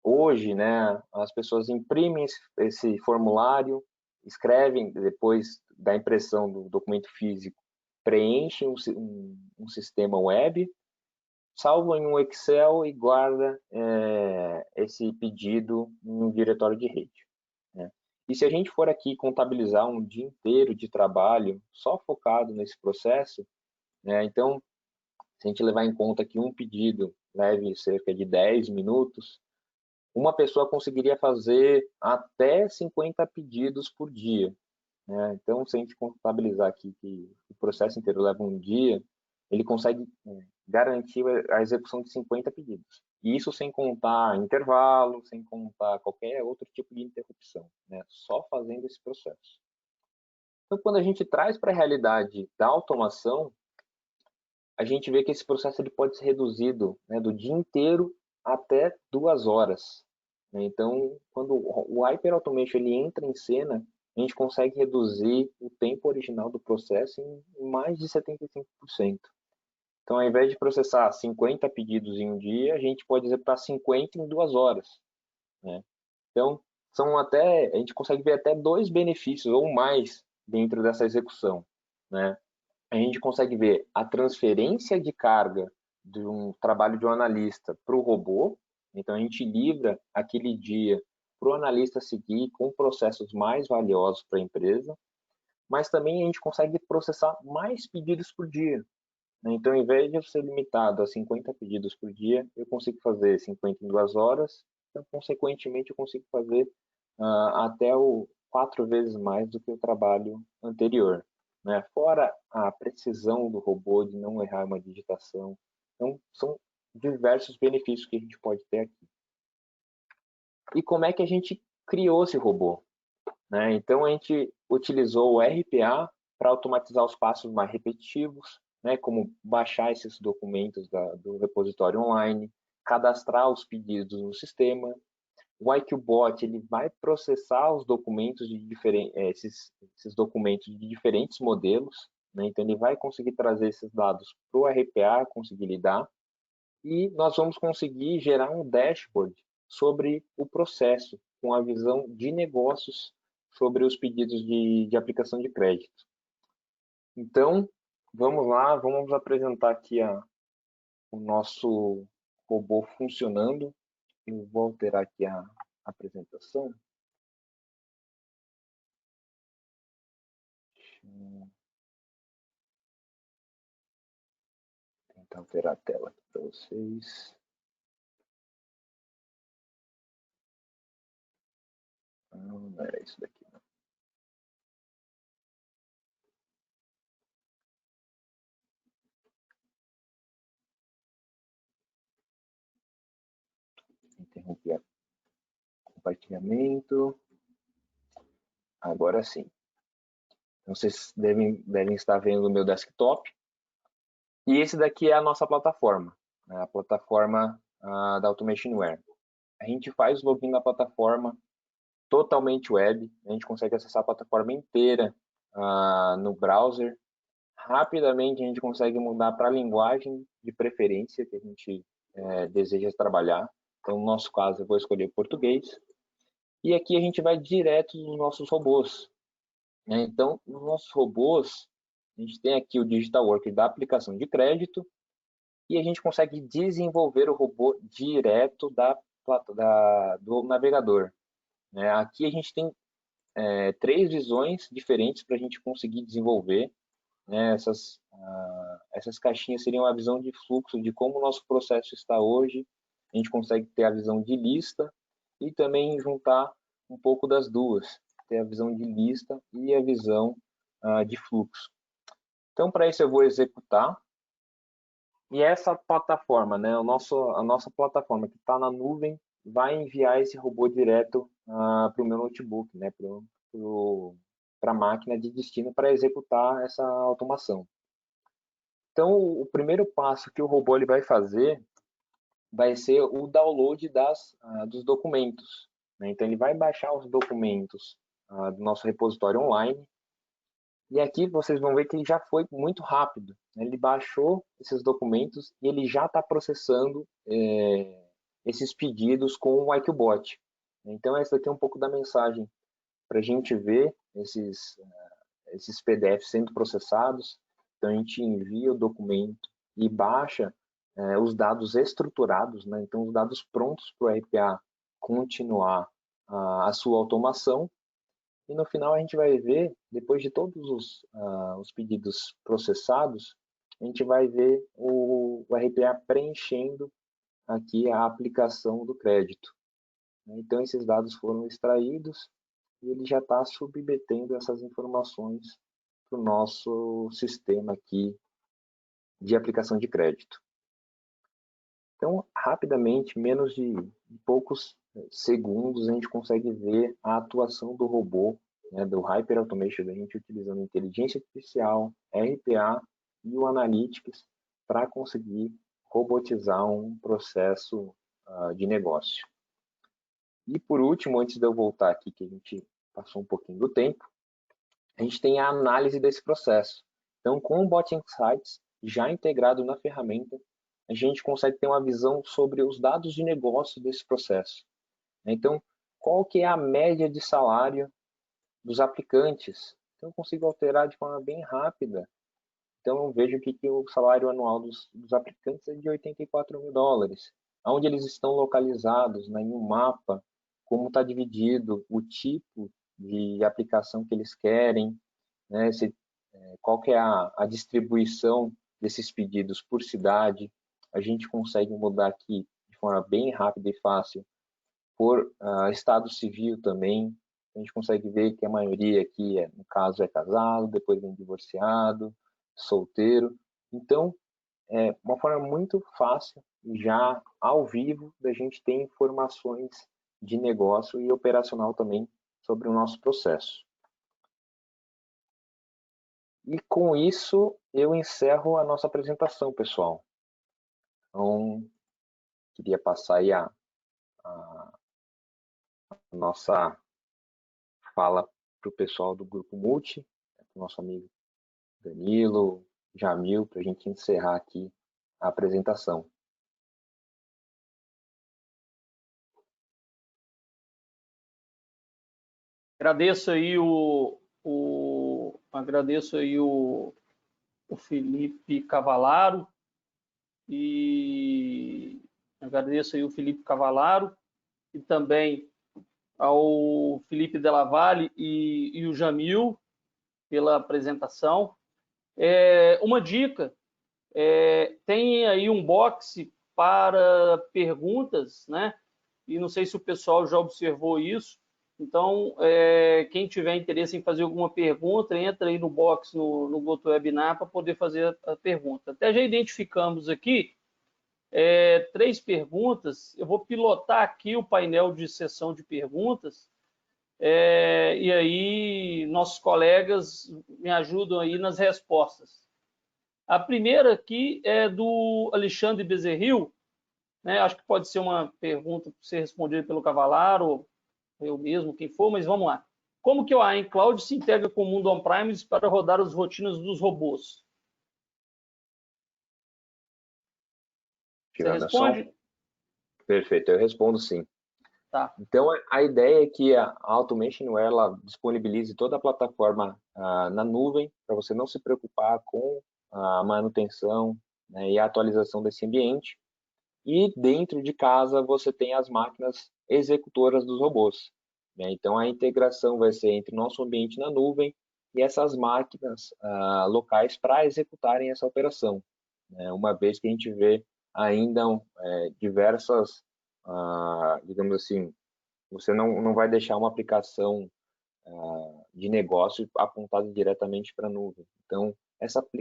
Hoje, né, as pessoas imprimem esse formulário, escrevem depois da impressão do documento físico, preenche um sistema web, salva em um Excel e guarda esse pedido em um diretório de rede, né? E se a gente for aqui contabilizar um dia inteiro de trabalho só focado nesse processo, né, então, se a gente levar em conta que um pedido leve cerca de 10 minutos, uma pessoa conseguiria fazer até 50 pedidos por dia, né? Então, se a gente contabilizar aqui que o processo inteiro leva um dia, ele consegue garantir a execução de 50 pedidos. E isso sem contar intervalo, sem contar qualquer outro tipo de interrupção, né? Só fazendo esse processo. Então, quando a gente traz para a realidade da automação, a gente vê que esse processo ele pode ser reduzido, né, do dia inteiro até 2 horas. Então, quando o Hyper Automation ele entra em cena, a gente consegue reduzir o tempo original do processo em mais de 75%. Então, ao invés de processar 50 pedidos em um dia, a gente pode executar 50 em 2 horas, né? Então, a gente consegue ver até 2 benefícios ou mais dentro dessa execução, né? A gente consegue ver a transferência de carga de um trabalho de um analista para o robô. Então, a gente livra aquele dia para o analista seguir com processos mais valiosos para a empresa, mas também a gente consegue processar mais pedidos por dia. Então, ao invés de eu ser limitado a 50 pedidos por dia, eu consigo fazer 50 em 2 horas, então, consequentemente, eu consigo fazer até 4 vezes mais do que o trabalho anterior, né? Fora a precisão do robô de não errar uma digitação. Então, são diversos benefícios que a gente pode ter aqui. E como é que a gente criou esse robô, né? Então, a gente utilizou o RPA para automatizar os passos mais repetitivos, né? Como baixar esses documentos do repositório online, cadastrar os pedidos no sistema. O IQBot ele vai processar os documentos esses documentos de diferentes modelos, né? Então ele vai conseguir trazer esses dados para o RPA conseguir lidar, e nós vamos conseguir gerar um dashboard sobre o processo, com a visão de negócios sobre os pedidos de aplicação de crédito. Então, vamos lá, vamos apresentar aqui o nosso robô funcionando. Eu vou alterar aqui a apresentação. Vou tentar alterar a tela aqui para vocês. Não era isso daqui, não. Interrompi o compartilhamento. Agora sim. Então, vocês devem estar vendo o meu desktop. E esse daqui é a nossa plataforma, né? A plataforma da Automationware. A gente faz o login na plataforma totalmente web. A gente consegue acessar a plataforma inteira no browser. Rapidamente a gente consegue mudar para a linguagem de preferência que a gente deseja trabalhar. Então, no nosso caso, eu vou escolher português. E aqui a gente vai direto nos nossos robôs, né? Então, nos nossos robôs, a gente tem aqui o Digital Worker da aplicação de crédito, e a gente consegue desenvolver o robô direto do navegador, né? Aqui a gente tem 3 visões diferentes para a gente conseguir desenvolver, né? Essas caixinhas seriam a visão de fluxo de como o nosso processo está hoje. A gente consegue ter a visão de lista e também juntar um pouco das duas, ter a visão de lista e a visão de fluxo. Então, para isso eu vou executar. E essa plataforma, né, a nossa plataforma que está na nuvem, vai enviar esse robô direto para o meu notebook, né, para a máquina de destino para executar essa automação. Então, o primeiro passo que o robô ele vai fazer vai ser o download dos documentos, né? Então, ele vai baixar os documentos do nosso repositório online. E aqui vocês vão ver que ele já foi muito rápido, né? Ele baixou esses documentos e ele já está processando esses pedidos com o IQBot. Então, essa aqui é um pouco da mensagem para a gente ver esses PDFs sendo processados. Então, a gente envia o documento e baixa os dados estruturados, né? Então, os dados prontos para o RPA continuar a sua automação. E no final a gente vai ver, depois de todos os pedidos processados, a gente vai ver o RPA preenchendo aqui a aplicação do crédito. Então, esses dados foram extraídos e ele já está submetendo essas informações para o nosso sistema aqui de aplicação de crédito. Então, rapidamente, menos de poucos segundos, a gente consegue ver a atuação do robô, né, do Hyper Automation, da gente utilizando inteligência artificial, RPA e o Analytics para conseguir robotizar um processo de negócio. E por último, antes de eu voltar aqui, que a gente passou um pouquinho do tempo, a gente tem a análise desse processo. Então, com o Bot Insights já integrado na ferramenta, a gente consegue ter uma visão sobre os dados de negócio desse processo. Então, qual que é a média de salário dos aplicantes? Então, eu consigo alterar de forma bem rápida. Então, eu vejo que o salário anual dos aplicantes é de 84 mil dólares. Onde eles estão localizados, né, em um mapa, como está dividido, o tipo de aplicação que eles querem, né, qual que é a distribuição desses pedidos por cidade. A gente consegue mudar aqui de forma bem rápida e fácil por estado civil também. A gente consegue ver que a maioria aqui, no caso, é casado, depois vem divorciado, solteiro. Então, é uma forma muito fácil, já ao vivo, da gente ter informações de negócio e operacional também sobre o nosso processo. E com isso, eu encerro a nossa apresentação, pessoal. Então, queria passar aí a nossa fala para o pessoal do Grupo Multi, para o nosso amigo Danilo, Jamil, para a gente encerrar aqui a apresentação. Agradeço aí o Felipe Cavalaro e também ao Felipe Della Valle e o Jamil pela apresentação. Uma dica, tem aí um box para perguntas, né? E não sei se o pessoal já observou isso. Então, quem tiver interesse em fazer alguma pergunta, entra aí no box no GoToWebinar para poder fazer a pergunta. Até já identificamos aqui 3 perguntas. Eu vou pilotar aqui o painel de sessão de perguntas e aí nossos colegas me ajudam aí nas respostas. A primeira aqui é do Alexandre Bezerril, né? Acho que pode ser uma pergunta para ser respondida pelo Cavalaro, eu mesmo, quem for, mas vamos lá. Como que o AIM Cloud se integra com o mundo on-premise para rodar as rotinas dos robôs? Você responde? Perfeito, eu respondo sim. Tá. Então, a ideia é que a Automation ela disponibilize toda a plataforma na nuvem, para você não se preocupar com a manutenção, né, e a atualização desse ambiente. E dentro de casa você tem as máquinas executoras dos robôs, né? Então a integração vai ser entre o nosso ambiente na nuvem e essas máquinas locais para executarem essa operação, né? Uma vez que a gente vê ainda diversas, digamos assim, você não vai deixar uma aplicação de negócio apontada diretamente para a nuvem. Então,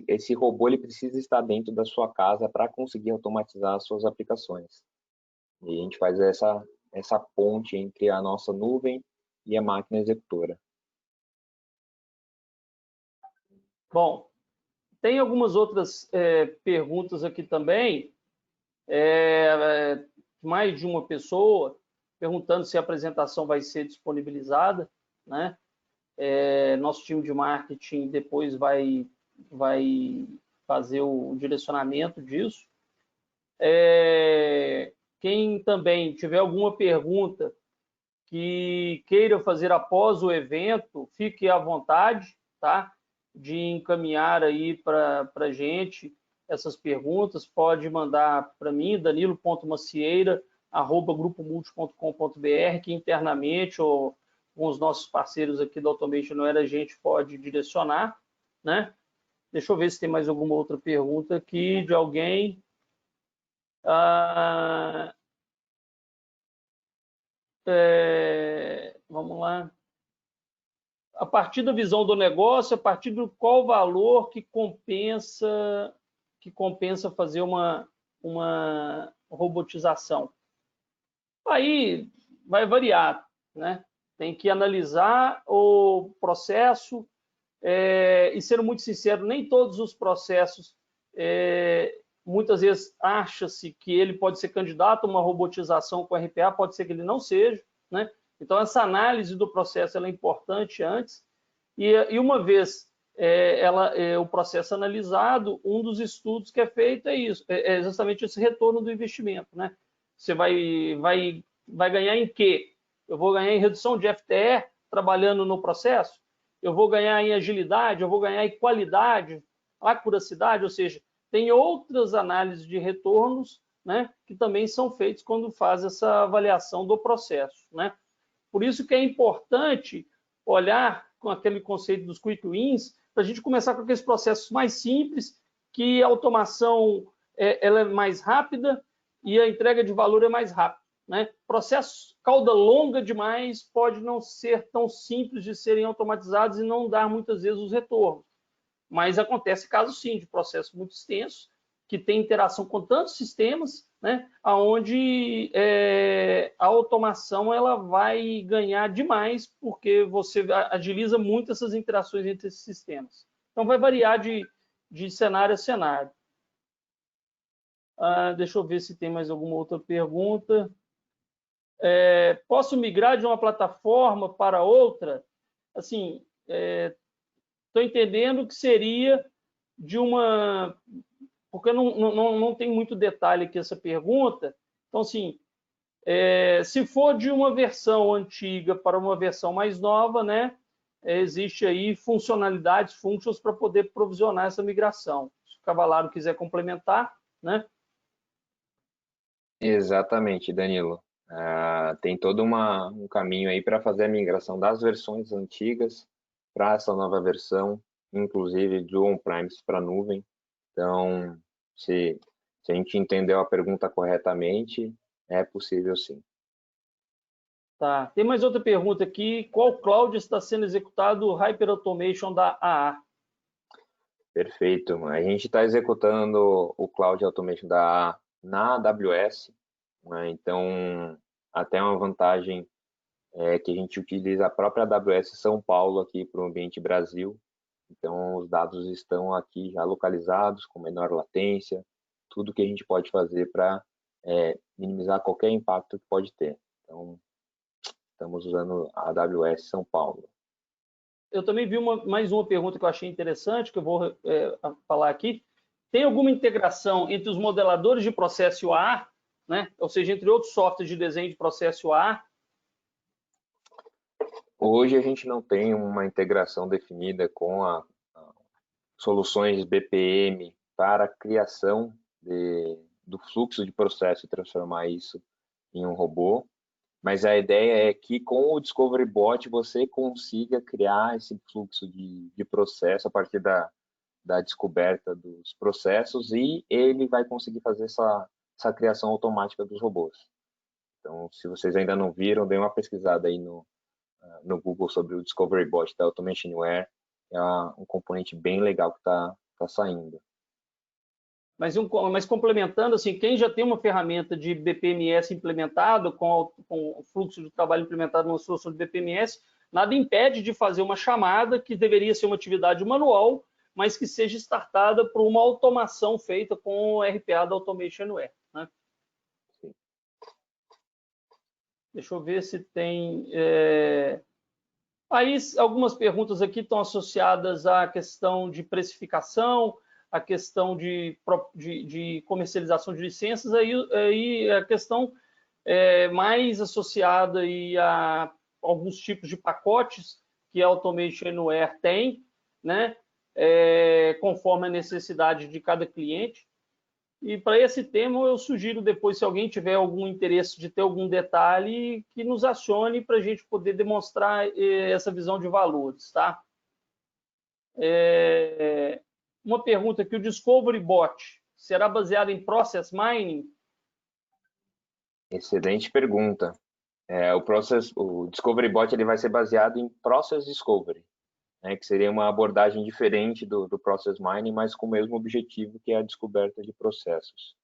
esse robô ele precisa estar dentro da sua casa para conseguir automatizar as suas aplicações. E a gente faz essa ponte entre a nossa nuvem e a máquina executora. Bom, tem algumas outras perguntas aqui também, mais de uma pessoa perguntando se a apresentação vai ser disponibilizada, né? Nosso time de marketing depois vai fazer o direcionamento disso. Quem também tiver alguma pergunta que queira fazer após o evento, fique à vontade, tá? de encaminhar aí para a gente essas perguntas, pode mandar para mim, danilo.macieira@grupomulti.com.br, que internamente ou com os nossos parceiros aqui da Automation Anywhere a gente pode direcionar, né? Deixa eu ver se tem mais alguma outra pergunta aqui de alguém. Vamos lá. A partir da visão do negócio, a partir do qual valor que compensa fazer uma robotização? Aí vai variar, né? Tem que analisar o processo e, sendo muito sincero, nem todos os processos, muitas vezes acha-se que ele pode ser candidato a uma robotização com RPA, pode ser que ele não seja, né? Então, essa análise do processo ela é importante antes, e uma vez o processo analisado, um dos estudos que é feito é isso, é justamente esse retorno do investimento, né? Você vai ganhar em quê? Eu vou ganhar em redução de FTE trabalhando no processo? Eu vou ganhar em agilidade? Eu vou ganhar em qualidade, acuracidade? Ou seja, tem outras análises de retornos, né, que também são feitas quando faz essa avaliação do processo, né? Por isso que é importante olhar com aquele conceito dos quick wins, para a gente começar com aqueles processos mais simples, que a automação ela é mais rápida e a entrega de valor é mais rápida, né? Processo cauda longa demais pode não ser tão simples de serem automatizados e não dar muitas vezes os retornos. Mas acontece casos sim de processos muito extensos, que tem interação com tantos sistemas, né, onde a automação ela vai ganhar demais, porque você agiliza muito essas interações entre esses sistemas. Então, vai variar de cenário a cenário. Deixa eu ver se tem mais alguma outra pergunta. Posso migrar de uma plataforma para outra? Assim, estou entendendo que seria de uma... Porque não tem muito detalhe aqui essa pergunta. Então, assim, se for de uma versão antiga para uma versão mais nova, né, existe aí funcionalidades, functions, para poder provisionar essa migração. Se o Cavallaro quiser complementar, né? Exatamente, Danilo. Tem todo um caminho aí para fazer a migração das versões antigas para essa nova versão, inclusive do on-premise para a nuvem. Então, se a gente entendeu a pergunta corretamente, é possível sim. Tá. Tem mais outra pergunta aqui. Qual cloud está sendo executado o Hyper Automation da AA? Perfeito. A gente está executando o Cloud Automation da AA na AWS, né? Então, até uma vantagem é que a gente utiliza a própria AWS São Paulo aqui para o ambiente Brasil. Então, os dados estão aqui já localizados, com menor latência, tudo que a gente pode fazer para minimizar qualquer impacto que pode ter. Então, estamos usando a AWS São Paulo. Eu também vi mais uma pergunta que eu achei interessante, que eu vou falar aqui. Tem alguma integração entre os modeladores de processo AA, né? Ou seja, entre outros softwares de desenho de processo AA? Hoje a gente não tem uma integração definida com soluções BPM para a criação do fluxo de processo e transformar isso em um robô. Mas a ideia é que com o Discovery Bot você consiga criar esse fluxo de processo a partir da descoberta dos processos e ele vai conseguir fazer essa criação automática dos robôs. Então, se vocês ainda não viram, dê uma pesquisada aí no Google sobre o Discovery Bot da Automation Anywhere. É um componente bem legal que está saindo. Mas complementando, assim, quem já tem uma ferramenta de BPMS implementado, com o fluxo de trabalho implementado numa solução de BPMS, nada impede de fazer uma chamada que deveria ser uma atividade manual, mas que seja startada por uma automação feita com o RPA da Automation Anywhere, né? Deixa eu ver se tem... Aí, algumas perguntas aqui estão associadas à questão de precificação, a questão de comercialização de licenças, aí a questão mais associada aí a alguns tipos de pacotes que a Automation Anywhere tem, né? conforme a necessidade de cada cliente. E para esse tema, eu sugiro depois, se alguém tiver algum interesse de ter algum detalhe, que nos acione para a gente poder demonstrar essa visão de valores, tá? Uma pergunta aqui, o Discovery Bot será baseado em Process Mining? Excelente pergunta. O Discovery Bot ele vai ser baseado em Process Discovery, né, que seria uma abordagem diferente do Process Mining, mas com o mesmo objetivo, que é a descoberta de processos.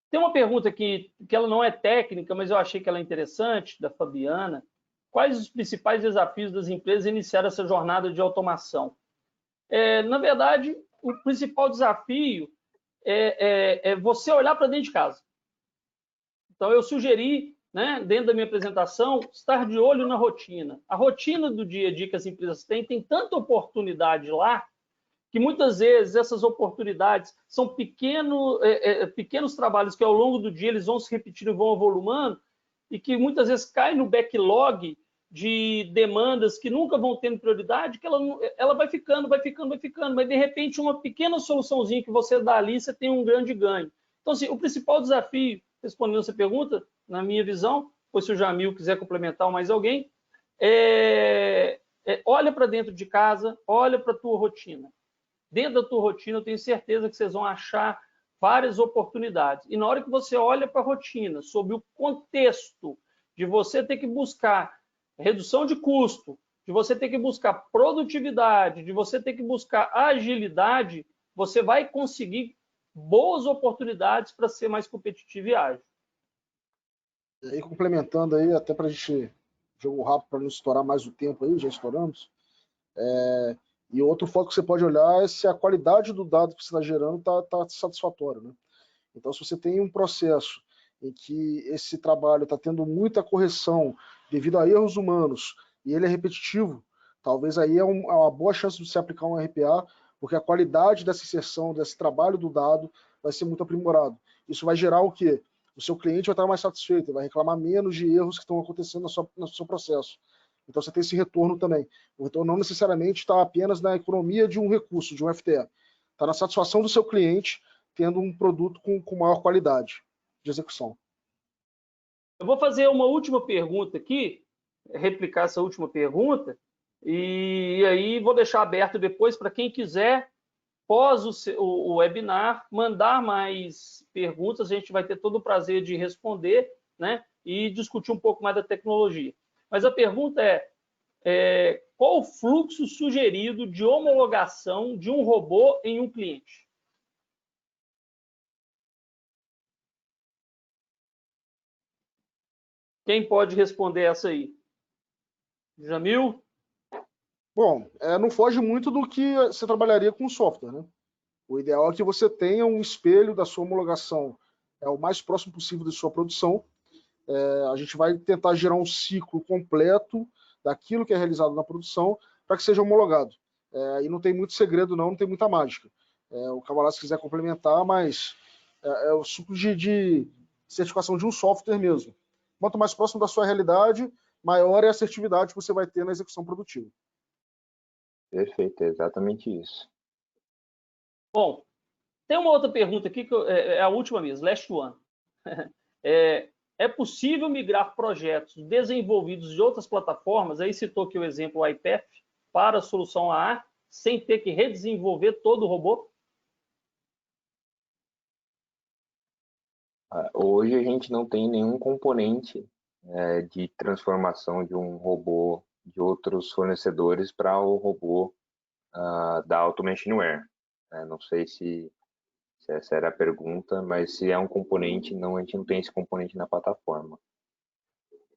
Tem uma pergunta aqui, que ela não é técnica, mas eu achei que ela é interessante, da Fabiana. Quais os principais desafios das empresas em iniciar essa jornada de automação? Na verdade, o principal desafio é você olhar para dentro de casa. Então, eu sugeri, né, dentro da minha apresentação, estar de olho na rotina. A rotina do dia a dia que as empresas têm, tem tanta oportunidade lá, que muitas vezes essas oportunidades são pequenos trabalhos que ao longo do dia eles vão se repetindo e vão avolumando, e que muitas vezes cai no backlog de demandas que nunca vão tendo prioridade, que ela vai ficando, mas de repente uma pequena soluçãozinha que você dá ali, você tem um grande ganho. Então, assim, o principal desafio, respondendo essa pergunta, na minha visão, ou se o Jamil quiser complementar ou mais alguém, olha para dentro de casa, olha para a tua rotina. Dentro da tua rotina, eu tenho certeza que vocês vão achar várias oportunidades. E na hora que você olha para a rotina, sob o contexto de você ter que buscar redução de custo, de você ter que buscar produtividade, de você ter que buscar agilidade, você vai conseguir boas oportunidades para ser mais competitivo e ágil. E aí, complementando aí, até para a gente jogar rápido para não estourar mais o tempo aí, já estouramos. E outro foco que você pode olhar é se a qualidade do dado que você está gerando está satisfatória, né? Então, se você tem um processo em que esse trabalho está tendo muita correção devido a erros humanos e ele é repetitivo, talvez aí é uma boa chance de você aplicar um RPA, porque a qualidade dessa inserção, desse trabalho do dado vai ser muito aprimorado. Isso vai gerar o quê? O seu cliente vai estar mais satisfeito, vai reclamar menos de erros que estão acontecendo no seu processo. Então você tem esse retorno também. O retorno não necessariamente está apenas na economia de um recurso, de um FTE. Está na satisfação do seu cliente, tendo um produto com maior qualidade de execução. Eu vou fazer uma última pergunta aqui, replicar essa última pergunta, e aí vou deixar aberto depois para quem quiser, pós o webinar, mandar mais perguntas, a gente vai ter todo o prazer de responder, né, e discutir um pouco mais da tecnologia. Mas a pergunta qual o fluxo sugerido de homologação de um robô em um cliente? Quem pode responder essa aí? Jamil? Bom, não foge muito do que você trabalharia com software, né? O ideal é que você tenha um espelho da sua homologação o mais próximo possível da sua produção. A gente vai tentar gerar um ciclo completo daquilo que é realizado na produção para que seja homologado. E não tem muito segredo não tem muita mágica. O Cavalado, se quiser complementar, mas é o ciclo de certificação de um software mesmo. Quanto mais próximo da sua realidade, maior é a assertividade que você vai ter na execução produtiva. Perfeito, é exatamente isso. Bom, tem uma outra pergunta aqui, que é a última mesmo, last one. É possível migrar projetos desenvolvidos de outras plataformas, aí citou aqui o exemplo o iPath, para a solução AA, sem ter que redesenvolver todo o robô? Hoje a gente não tem nenhum componente de transformação de um robô de outros fornecedores para o robô da Automationware. Não sei se essa era a pergunta, mas se é um componente, a gente não tem esse componente na plataforma.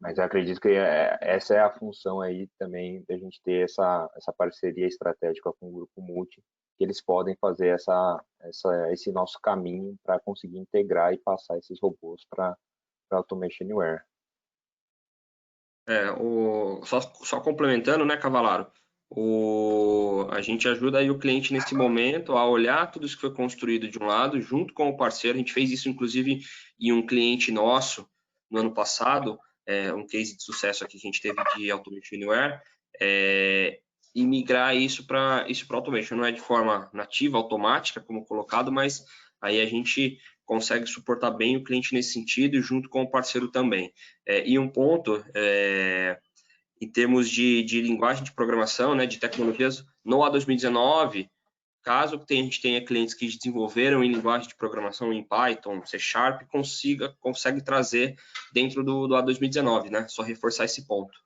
Mas eu acredito que essa é a função aí também da gente ter essa parceria estratégica com o Grupo Multi, que eles podem fazer esse nosso caminho para conseguir integrar e passar esses robôs para Automationware. Só complementando, né, Cavalaro? A gente ajuda aí o cliente nesse momento a olhar tudo isso que foi construído de um lado, junto com o parceiro. A gente fez isso, inclusive, em um cliente nosso no ano passado, um case de sucesso aqui que a gente teve de Automationware. e migrar isso para automation. Não é de forma nativa, automática, como colocado, mas aí a gente consegue suportar bem o cliente nesse sentido e junto com o parceiro também. E um ponto, em termos de linguagem de programação, né, de tecnologias, no A2019, caso a gente tenha clientes que desenvolveram em linguagem de programação em Python, C#, consegue trazer dentro do A2019, né? Só reforçar esse ponto,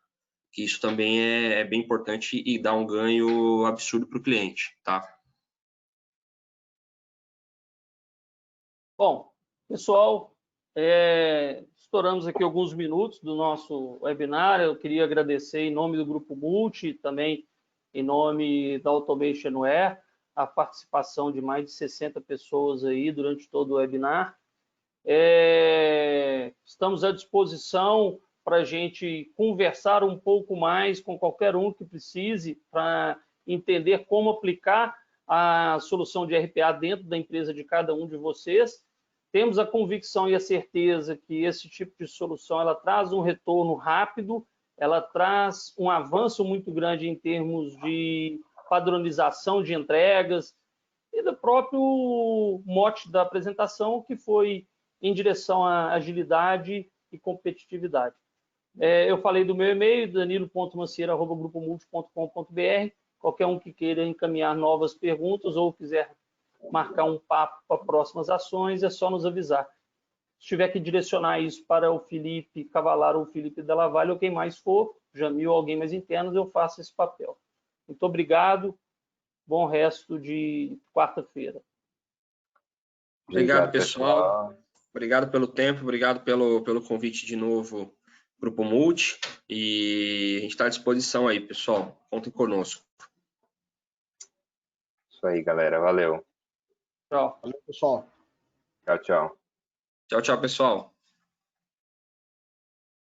que isso também é bem importante e dá um ganho absurdo para o cliente, tá? Bom, pessoal, estouramos aqui alguns minutos do nosso webinar. Eu queria agradecer em nome do Grupo Multi e também em nome da Automationware a participação de mais de 60 pessoas aí durante todo o webinar. Estamos à disposição para a gente conversar um pouco mais com qualquer um que precise para entender como aplicar a solução de RPA dentro da empresa de cada um de vocês. Temos a convicção e a certeza que esse tipo de solução ela traz um retorno rápido, ela traz um avanço muito grande em termos de padronização de entregas e do próprio mote da apresentação, que foi em direção à agilidade e competitividade. Eu falei do meu e-mail, danilo.mancieira@grupomulti.com.br. Qualquer um que queira encaminhar novas perguntas ou quiser marcar um papo para próximas ações, é só nos avisar. Se tiver que direcionar isso para o Felipe Cavalar ou o Felipe Della Valle, ou quem mais for, Jamil ou alguém mais interno, eu faço esse papel. Muito obrigado. Bom resto de quarta-feira. Obrigado, pessoal. Obrigado pelo tempo, obrigado pelo convite de novo, Grupo Multi. E a gente está à disposição aí, pessoal. Contem conosco. Isso aí, galera. Valeu. Tchau. Valeu, pessoal. Tchau, tchau. Tchau, tchau, pessoal.